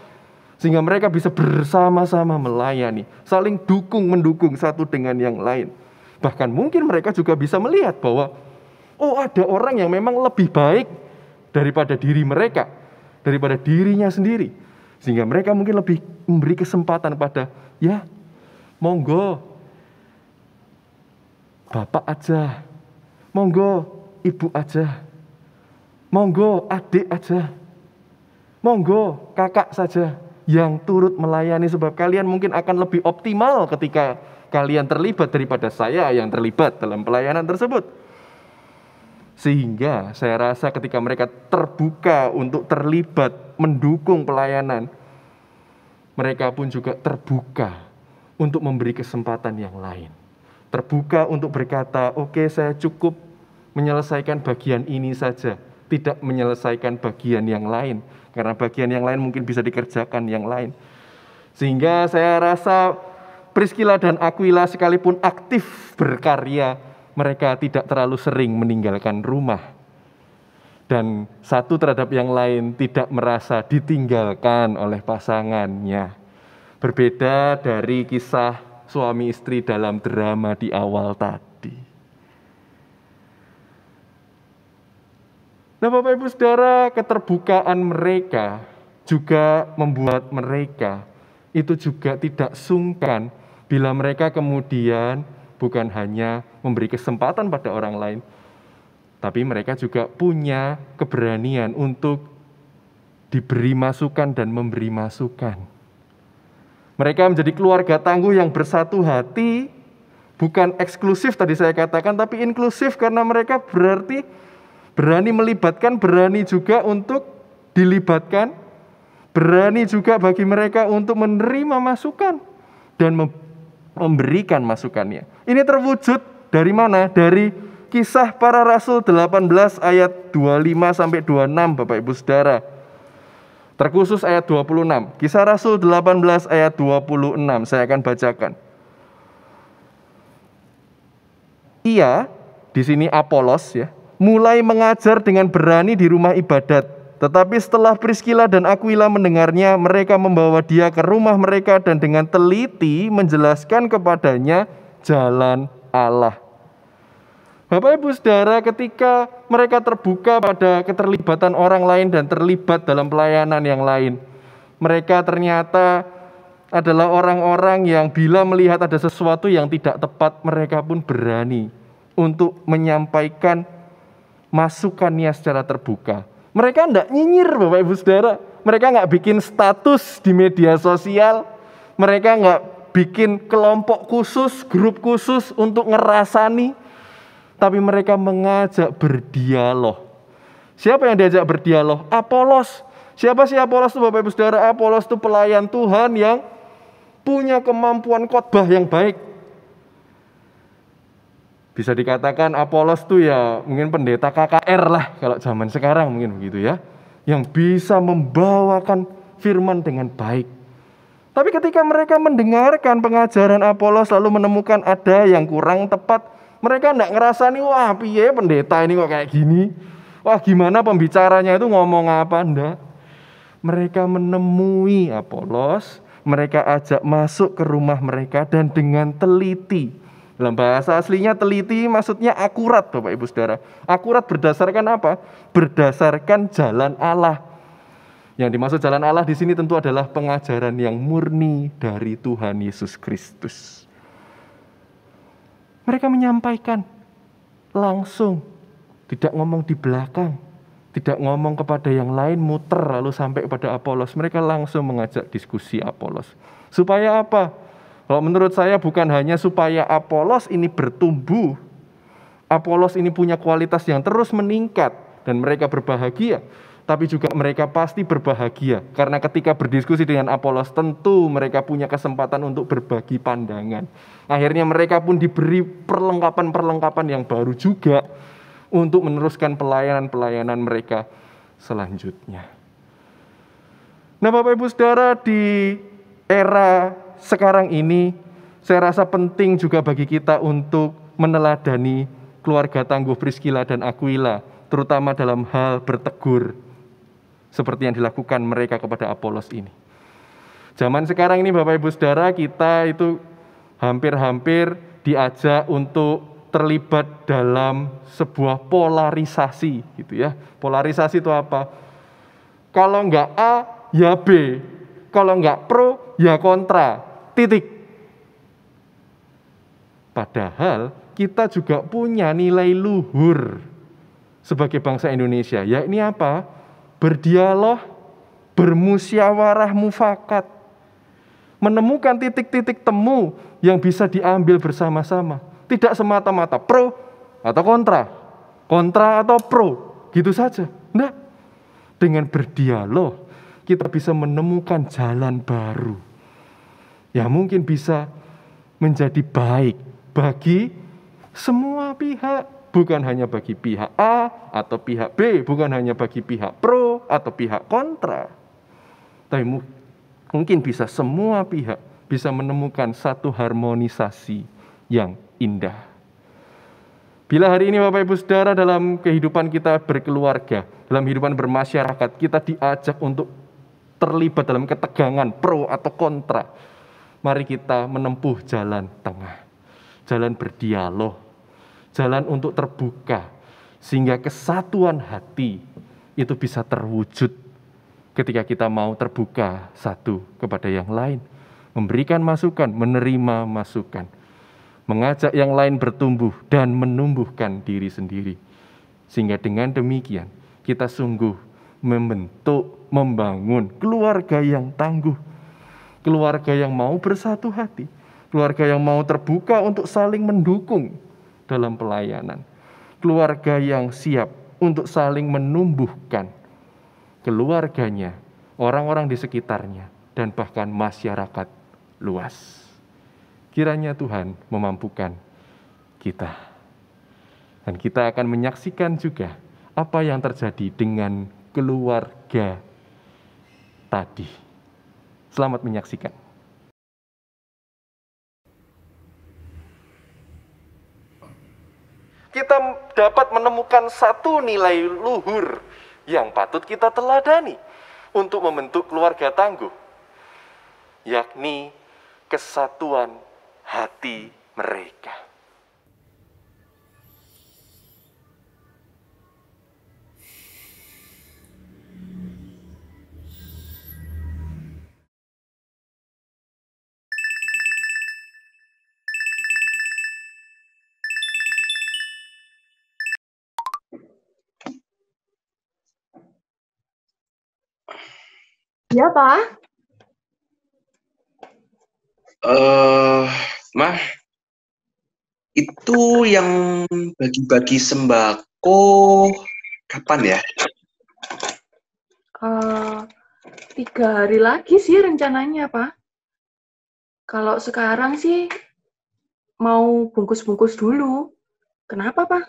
Sehingga mereka bisa bersama-sama melayani, saling dukung-mendukung satu dengan yang lain. Bahkan mungkin mereka juga bisa melihat bahwa ada orang yang memang lebih baik daripada diri mereka, daripada dirinya sendiri. Sehingga mereka mungkin lebih memberi kesempatan pada, ya monggo bapak aja, monggo ibu aja, monggo adik aja, monggo kakak saja yang turut melayani, sebab kalian mungkin akan lebih optimal ketika kalian terlibat daripada saya yang terlibat dalam pelayanan tersebut. Sehingga saya rasa ketika mereka terbuka untuk terlibat mendukung pelayanan, mereka pun juga terbuka untuk memberi kesempatan yang lain. Terbuka untuk berkata, oke, saya cukup menyelesaikan bagian ini saja, tidak menyelesaikan bagian yang lain, karena bagian yang lain mungkin bisa dikerjakan yang lain. Sehingga saya rasa Priscilla dan Aquila sekalipun aktif berkarya, mereka tidak terlalu sering meninggalkan rumah. Dan satu terhadap yang lain tidak merasa ditinggalkan oleh pasangannya. Berbeda dari kisah suami istri dalam drama di awal tadi. Nah Bapak Ibu Saudara, keterbukaan mereka juga membuat mereka itu juga tidak sungkan bila mereka kemudian bukan hanya memberi kesempatan pada orang lain, tapi mereka juga punya keberanian untuk diberi masukan dan memberi masukan. Mereka menjadi keluarga tangguh yang bersatu hati, bukan eksklusif tadi saya katakan, tapi inklusif, karena mereka berarti berani melibatkan, berani juga untuk dilibatkan, berani juga bagi mereka untuk menerima masukan dan memberikan masukannya. Ini terwujud dari mana? Dari Kisah Para Rasul 18 ayat 25 sampai 26 Bapak Ibu Saudara. Terkhusus ayat 26. Kisah Rasul 18 ayat 26 saya akan bacakan. Ia, di sini Apolos ya, mulai mengajar dengan berani di rumah ibadat. Tetapi setelah Priscilla dan Aquila mendengarnya, mereka membawa dia ke rumah mereka dan dengan teliti menjelaskan kepadanya jalan Allah. Bapak Ibu Saudara, ketika mereka terbuka pada keterlibatan orang lain dan terlibat dalam pelayanan yang lain, mereka ternyata adalah orang-orang yang bila melihat ada sesuatu yang tidak tepat, mereka pun berani untuk menyampaikan masukannya secara terbuka. Mereka tidak nyinyir Bapak Ibu Saudara, mereka nggak bikin status di media sosial, mereka nggak bikin kelompok khusus, grup khusus untuk ngerasani, tapi mereka mengajak berdialog. Siapa yang diajak berdialog? Apolos. Siapa sih Apolos itu Bapak Ibu Saudara? Apolos itu pelayan Tuhan yang punya kemampuan khotbah yang baik. Bisa dikatakan Apolos itu ya mungkin pendeta KKR lah kalau zaman sekarang mungkin begitu ya. Yang bisa membawakan firman dengan baik. Tapi ketika mereka mendengarkan pengajaran Apolos lalu menemukan ada yang kurang tepat, mereka enggak ngerasani, wah piye pendeta ini kok kayak gini. Wah gimana pembicaranya itu ngomong apa, enggak. Mereka menemui Apolos, mereka ajak masuk ke rumah mereka dan dengan teliti. Dalam bahasa aslinya teliti maksudnya akurat Bapak Ibu Saudara. Akurat berdasarkan apa? Berdasarkan jalan Allah. Yang dimaksud jalan Allah di sini tentu adalah pengajaran yang murni dari Tuhan Yesus Kristus. Mereka menyampaikan langsung, tidak ngomong di belakang, tidak ngomong kepada yang lain, muter lalu sampai kepada Apolos. Mereka langsung mengajak diskusi Apolos. Supaya apa? Kalau menurut saya bukan hanya supaya Apolos ini bertumbuh, Apolos ini punya kualitas yang terus meningkat dan mereka berbahagia, tapi juga mereka pasti berbahagia karena ketika berdiskusi dengan Apolos tentu mereka punya kesempatan untuk berbagi pandangan. Akhirnya mereka pun diberi perlengkapan-perlengkapan yang baru juga untuk meneruskan pelayanan-pelayanan mereka selanjutnya. Nah, Bapak Ibu Saudara, di era sekarang ini saya rasa penting juga bagi kita untuk meneladani keluarga tangguh Priskila dan Aquila, terutama dalam hal bertegur seperti yang dilakukan mereka kepada Apolos ini. Zaman sekarang ini Bapak Ibu Saudara, kita itu hampir-hampir diajak untuk terlibat dalam sebuah polarisasi gitu ya. Polarisasi itu apa? Kalau enggak A, ya B. Kalau enggak pro, ya kontra. Titik. Padahal kita juga punya nilai luhur sebagai bangsa Indonesia. Yakni apa? Berdialog, bermusyawarah mufakat. Menemukan titik-titik temu yang bisa diambil bersama-sama. Tidak semata-mata pro atau kontra atau pro, gitu saja. Nah, dengan berdialog kita bisa menemukan jalan baru yang mungkin bisa menjadi baik bagi semua pihak, bukan hanya bagi pihak A atau pihak B, bukan hanya bagi pihak pro atau pihak kontra, tapi mungkin bisa semua pihak bisa menemukan satu harmonisasi yang indah. Bila hari ini Bapak Ibu Saudara dalam kehidupan kita berkeluarga, dalam kehidupan bermasyarakat, kita diajak untuk terlibat dalam ketegangan pro atau kontra, mari kita menempuh jalan tengah, jalan berdialog, jalan untuk terbuka, sehingga kesatuan hati itu bisa terwujud ketika kita mau terbuka satu kepada yang lain, memberikan masukan, menerima masukan, mengajak yang lain bertumbuh dan menumbuhkan diri sendiri. Sehingga dengan demikian kita sungguh membangun keluarga yang tangguh, keluarga yang mau bersatu hati, keluarga yang mau terbuka untuk saling mendukung dalam pelayanan, keluarga yang siap untuk saling menumbuhkan keluarganya, orang-orang di sekitarnya, dan bahkan masyarakat luas. Kiranya Tuhan memampukan kita. Dan kita akan menyaksikan juga apa yang terjadi dengan keluarga tadi. Selamat menyaksikan. Kita dapat menemukan satu nilai luhur yang patut kita teladani untuk membentuk keluarga tangguh, yakni kesatuan hati mereka. Ya, Pak. Mah, itu yang bagi-bagi sembako kapan ya? 3 hari lagi sih rencananya, Pak. Kalau sekarang sih mau bungkus-bungkus dulu. Kenapa, Pak?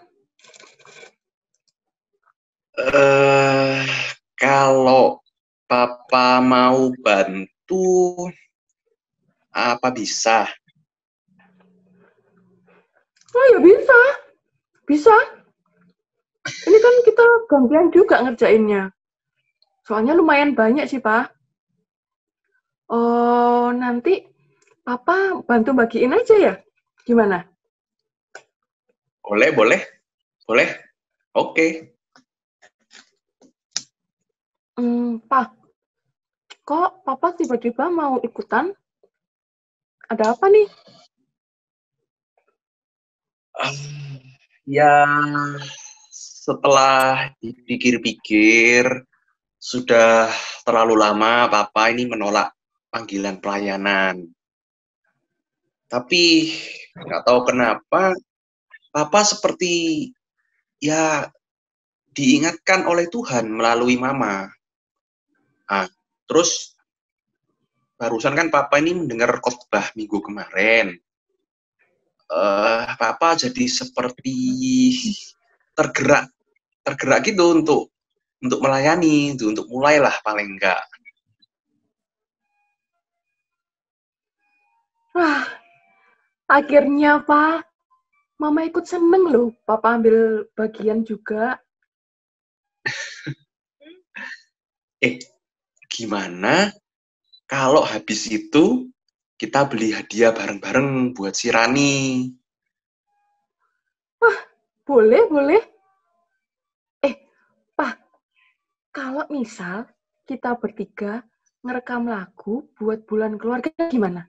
Kalau Papa mau bantu, apa bisa? Oh ya bisa. Bisa. Ini kan kita gantian juga ngerjainnya. Soalnya lumayan banyak sih, Pak. Oh, nanti Papa bantu bagiin aja ya? Gimana? Boleh. Oke. Pak, kok Papa tiba-tiba mau ikutan? Ada apa nih? Ya, setelah dipikir-pikir, sudah terlalu lama Papa ini menolak panggilan pelayanan. Tapi nggak tahu kenapa Papa seperti ya diingatkan oleh Tuhan melalui Mama. Terus barusan kan Papa ini mendengar khotbah minggu kemarin. Papa jadi seperti tergerak gitu untuk melayani, untuk mulailah paling enggak. Wah, akhirnya Pak, Mama ikut seneng loh, Papa ambil bagian juga. Gimana kalau habis itu kita beli hadiah bareng-bareng buat si Rani? Wah, boleh. Pak, kalau misal kita bertiga ngerekam lagu buat bulan keluarga gimana?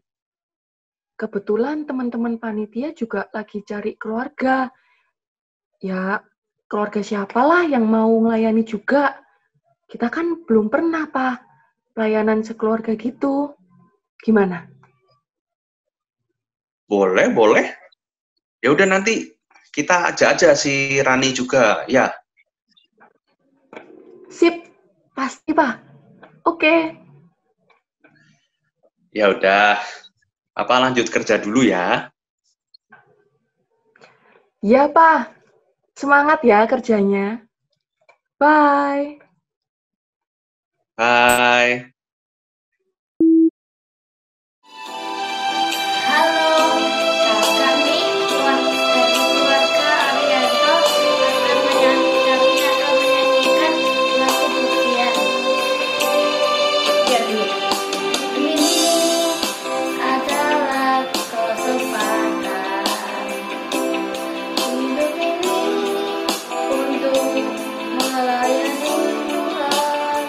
Kebetulan teman-teman panitia juga lagi cari keluarga. Ya, keluarga siapalah yang mau melayani juga. Kita kan belum pernah, Pak, pelayanan sekeluarga gitu. Gimana? Boleh. Ya udah nanti kita ajak aja si Rani juga, ya. Sip, pasti, Pak. Oke. Ya udah. Papa lanjut kerja dulu ya. Ya, Pak. Semangat ya kerjanya. Bye. Bye. Halo, kami keluarga Arianto akan menyanyikan lagu pujian. Ini adalah kesempatan hidup ini untuk melayani Tuhan.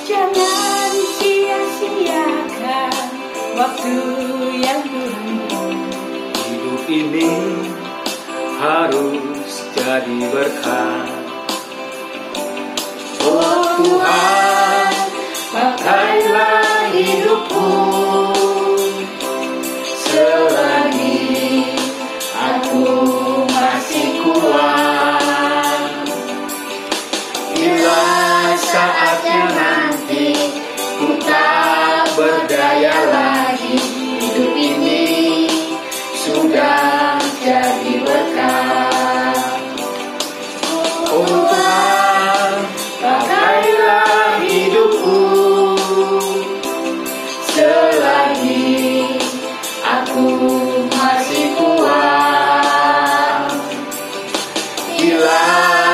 Jangan sia-siakan waktu yang beruntung. Hidup ini harus jadi berkah. Oh Tuhan, pakailah hidupku selagi aku masih kuat. Bila saatnya nanti ku tak berdaya lagi, hidup ini sudah jadi berkah. Oh Tuhan, pakailah hidupku selagi aku masih kuat. Bila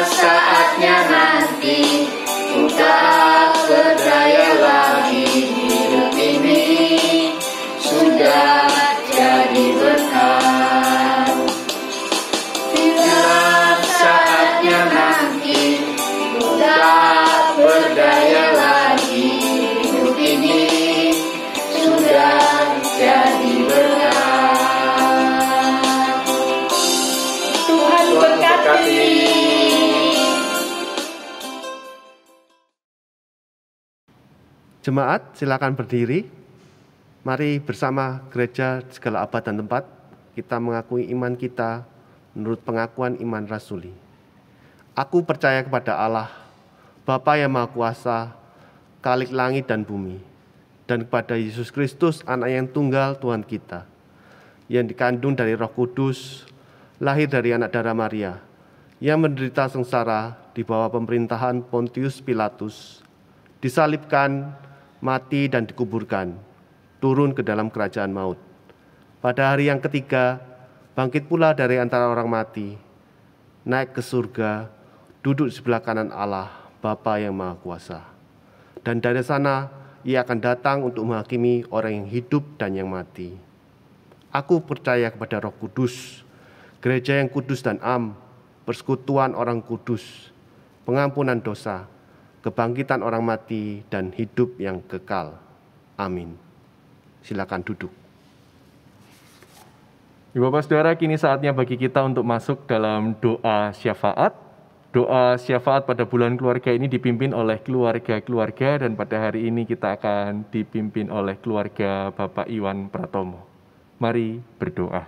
saatnya nanti ku tak berdaya lagi, hidup ini sudah jadi berkah. Bila saatnya nanti ku tak berdaya lagi, hidup ini sudah jadi berkah. Tuhan berkati. Jemaat, silakan berdiri. Mari bersama gereja segala abad dan tempat kita mengakui iman kita menurut pengakuan iman rasuli. Aku percaya kepada Allah, Bapa yang Maha Kuasa, Khalik langit dan bumi, dan kepada Yesus Kristus, Anak yang tunggal Tuhan kita, yang dikandung dari Roh Kudus, lahir dari anak darah Maria, yang menderita sengsara di bawah pemerintahan Pontius Pilatus, disalibkan, mati dan dikuburkan, turun ke dalam kerajaan maut. Pada hari yang ketiga, bangkit pula dari antara orang mati, naik ke surga, duduk di sebelah kanan Allah, Bapa yang Maha Kuasa. Dan dari sana, Ia akan datang untuk menghakimi orang yang hidup dan yang mati. Aku percaya kepada Roh Kudus, gereja yang kudus dan am, persekutuan orang kudus, pengampunan dosa, kebangkitan orang mati, dan hidup yang kekal. Amin. Silakan duduk. Ibu Bapak Saudara, kini saatnya bagi kita untuk masuk dalam doa syafaat. Doa syafaat pada bulan keluarga ini dipimpin oleh keluarga-keluarga, dan pada hari ini kita akan dipimpin oleh keluarga Bapak Iwan Pratomo. Mari berdoa.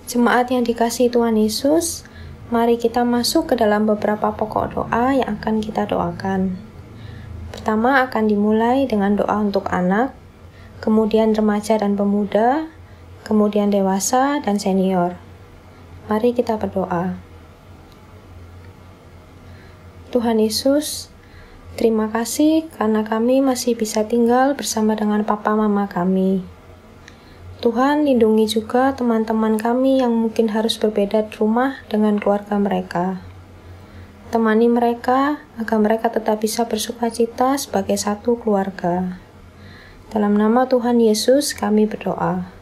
Jemaat yang dikasihi Tuhan Yesus, mari kita masuk ke dalam beberapa pokok doa yang akan kita doakan. Pertama akan dimulai dengan doa untuk anak, kemudian remaja dan pemuda, kemudian dewasa dan senior. Mari kita berdoa. Tuhan Yesus, terima kasih karena kami masih bisa tinggal bersama dengan papa mama kami. Tuhan, lindungi juga teman-teman kami yang mungkin harus berbeda di rumah dengan keluarga mereka. Temani mereka agar mereka tetap bisa bersukacita sebagai satu keluarga. Dalam nama Tuhan Yesus kami berdoa.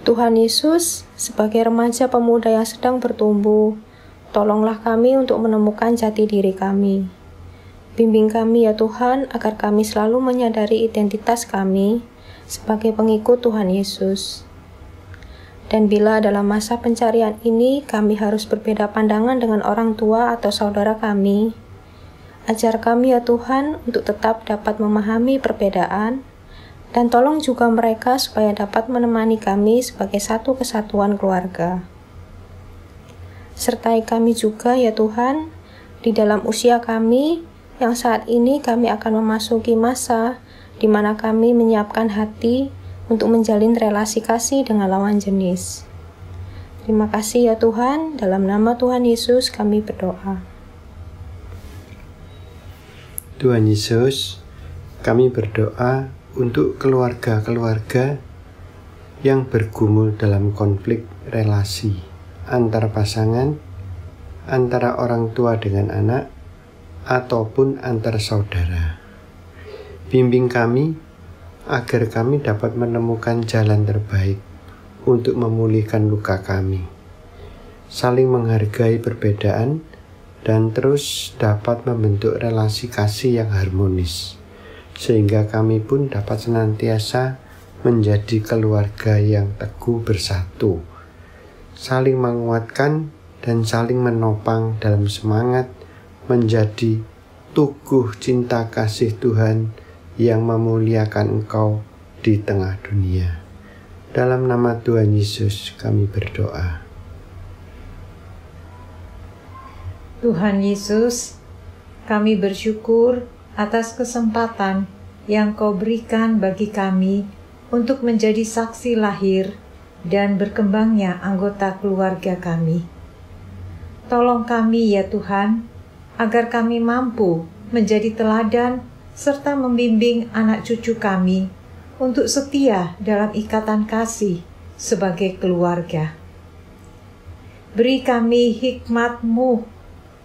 Tuhan Yesus, sebagai remaja pemuda yang sedang bertumbuh, tolonglah kami untuk menemukan jati diri kami. Bimbing kami ya Tuhan, agar kami selalu menyadari identitas kami sebagai pengikut Tuhan Yesus. Dan bila dalam masa pencarian ini kami harus berbeda pandangan dengan orang tua atau saudara kami, ajar kami ya Tuhan untuk tetap dapat memahami perbedaan, dan tolong juga mereka supaya dapat menemani kami sebagai satu kesatuan keluarga. Sertai kami juga ya Tuhan, di dalam usia kami yang saat ini kami akan memasuki masa di mana kami menyiapkan hati untuk menjalin relasi kasih dengan lawan jenis. Terima kasih ya Tuhan, dalam nama Tuhan Yesus kami berdoa. Tuhan Yesus, kami berdoa untuk keluarga-keluarga yang bergumul dalam konflik relasi antar pasangan, antara orang tua dengan anak, ataupun antar saudara. Bimbing kami agar kami dapat menemukan jalan terbaik untuk memulihkan luka kami, saling menghargai perbedaan, dan terus dapat membentuk relasi kasih yang harmonis, sehingga kami pun dapat senantiasa menjadi keluarga yang teguh bersatu, saling menguatkan dan saling menopang dalam semangat menjadi tuguh cinta kasih Tuhan yang memuliakan Engkau di tengah dunia. Dalam nama Tuhan Yesus kami berdoa. Tuhan Yesus, kami bersyukur atas kesempatan yang Kau berikan bagi kami untuk menjadi saksi lahir dan berkembangnya anggota keluarga kami. Tolong kami ya Tuhan, agar kami mampu menjadi teladan serta membimbing anak cucu kami untuk setia dalam ikatan kasih sebagai keluarga. Beri kami hikmat-Mu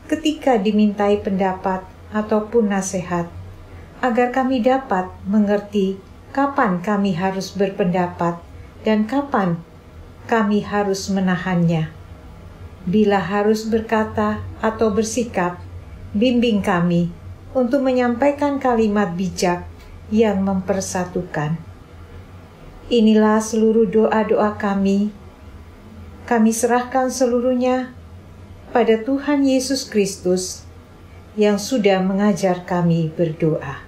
ketika dimintai pendapat ataupun nasihat, agar kami dapat mengerti kapan kami harus berpendapat dan kapan kami harus menahannya. Bila harus berkata atau bersikap, bimbing kami untuk menyampaikan kalimat bijak yang mempersatukan. Inilah seluruh doa-doa kami. Kami serahkan seluruhnya pada Tuhan Yesus Kristus yang sudah mengajar kami berdoa.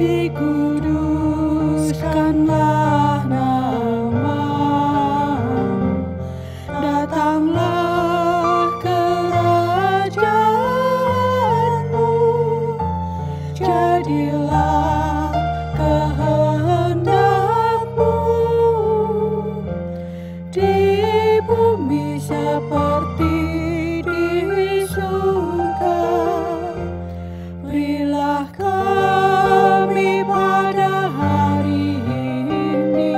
Dikuduskanlah namamu, datanglah kerajaanmu, jadilah kehendakmu di bumi seperti di surga. Berilah kami pada hari ini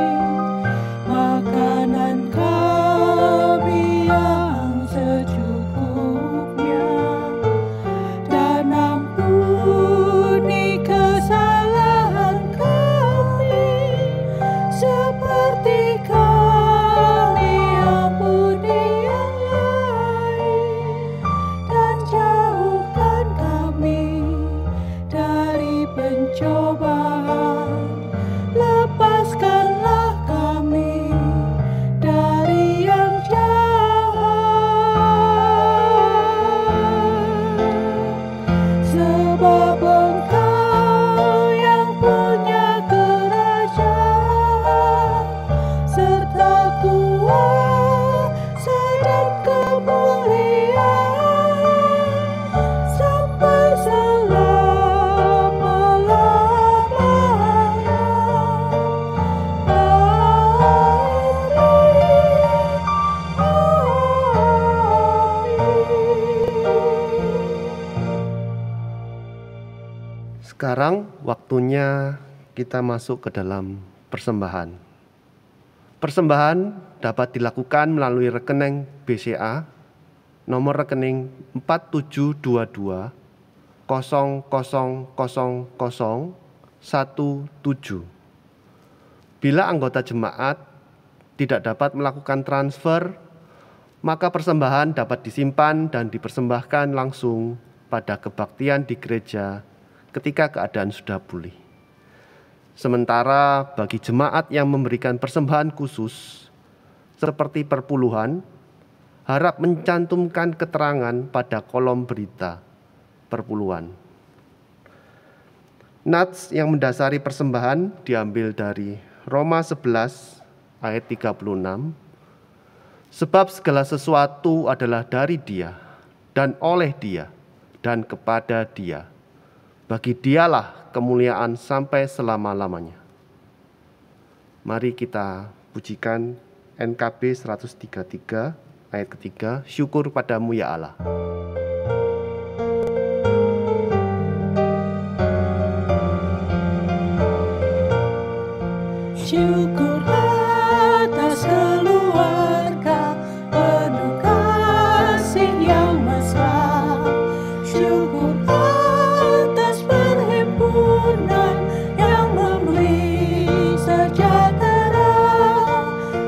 waktunya kita masuk ke dalam persembahan. Persembahan dapat dilakukan melalui rekening BCA nomor rekening 4722 000017. Bila anggota jemaat tidak dapat melakukan transfer, maka persembahan dapat disimpan dan dipersembahkan langsung pada kebaktian di gereja ketika keadaan sudah pulih. Sementara bagi jemaat yang memberikan persembahan khusus seperti perpuluhan, harap mencantumkan keterangan pada kolom berita perpuluhan. Nats yang mendasari persembahan diambil dari Roma 11 ayat 36. Sebab segala sesuatu adalah dari Dia dan oleh Dia dan kepada Dia. Bagi Dialah kemuliaan sampai selama-lamanya. Mari kita pujikan NKB 133 ayat ketiga, syukur padamu ya Allah. Syukur atas keluarga penuh kasih yang mesra. Syukur atas perhimpunan yang memberi sejahtera.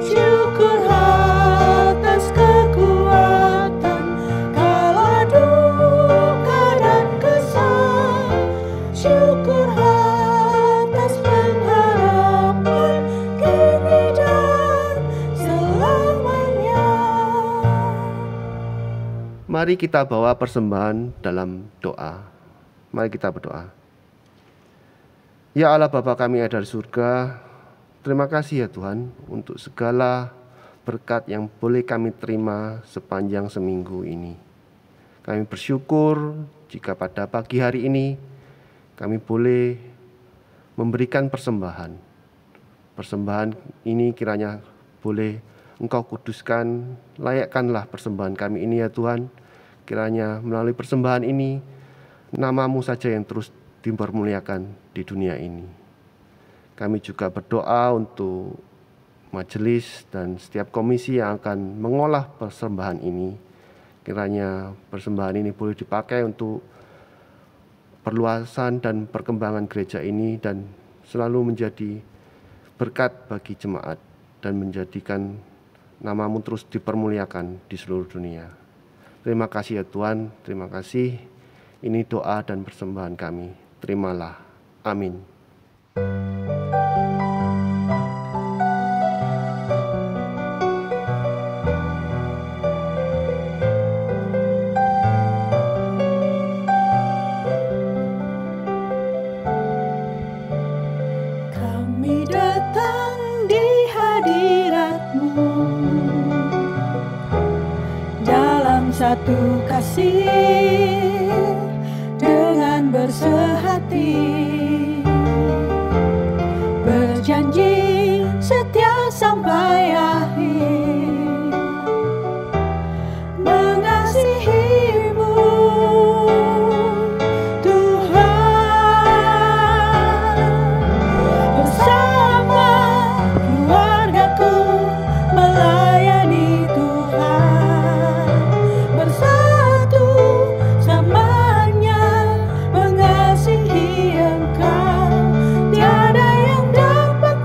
Syukur atas kekuatan kala duka dan kesal. Syukur atas pengharapan kini dan selamanya. Mari kita bawa persembahan dalam doa. Mari kita berdoa. Ya Allah Bapa kami yang ada di surga, terima kasih ya Tuhan untuk segala berkat yang boleh kami terima sepanjang seminggu ini. Kami bersyukur jika pada pagi hari ini kami boleh memberikan persembahan. Persembahan ini kiranya boleh Engkau kuduskan, layakkanlah persembahan kami ini ya Tuhan. Kiranya melalui persembahan ini, nama-Mu saja yang terus dipermuliakan di dunia ini. Kami juga berdoa untuk majelis dan setiap komisi yang akan mengolah persembahan ini. Kiranya persembahan ini boleh dipakai untuk perluasan dan perkembangan gereja ini dan selalu menjadi berkat bagi jemaat dan menjadikan nama-Mu terus dipermuliakan di seluruh dunia. Terima kasih ya Tuhan, terima kasih. Ini doa dan persembahan kami. Terimalah. Amin. Kami datang di hadirat-Mu dalam satu kasih dengan bersehati, berjanji setia sampai akhir, mengasihi-Mu Tuhan. Bersama keluargaku melayani Tuhan, bersatu samanya mengasihi Engkau. Tiada yang dapat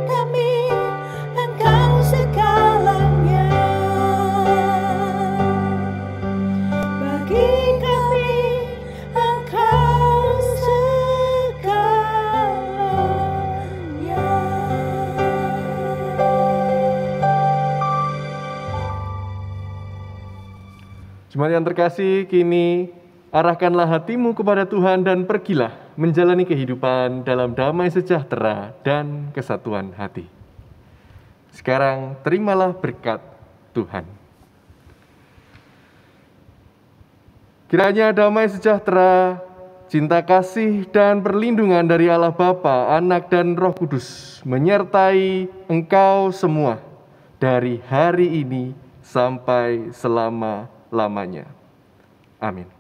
kami Engkau segalanya. Bagi kami Engkau segalanya. Jemaat yang terkasih, kini arahkanlah hatimu kepada Tuhan dan pergilah menjalani kehidupan dalam damai sejahtera dan kesatuan hati. Sekarang terimalah berkat Tuhan. Kiranya damai sejahtera, cinta kasih dan perlindungan dari Allah Bapa, Anak dan Roh Kudus menyertai engkau semua dari hari ini sampai selama-lamanya. Amin.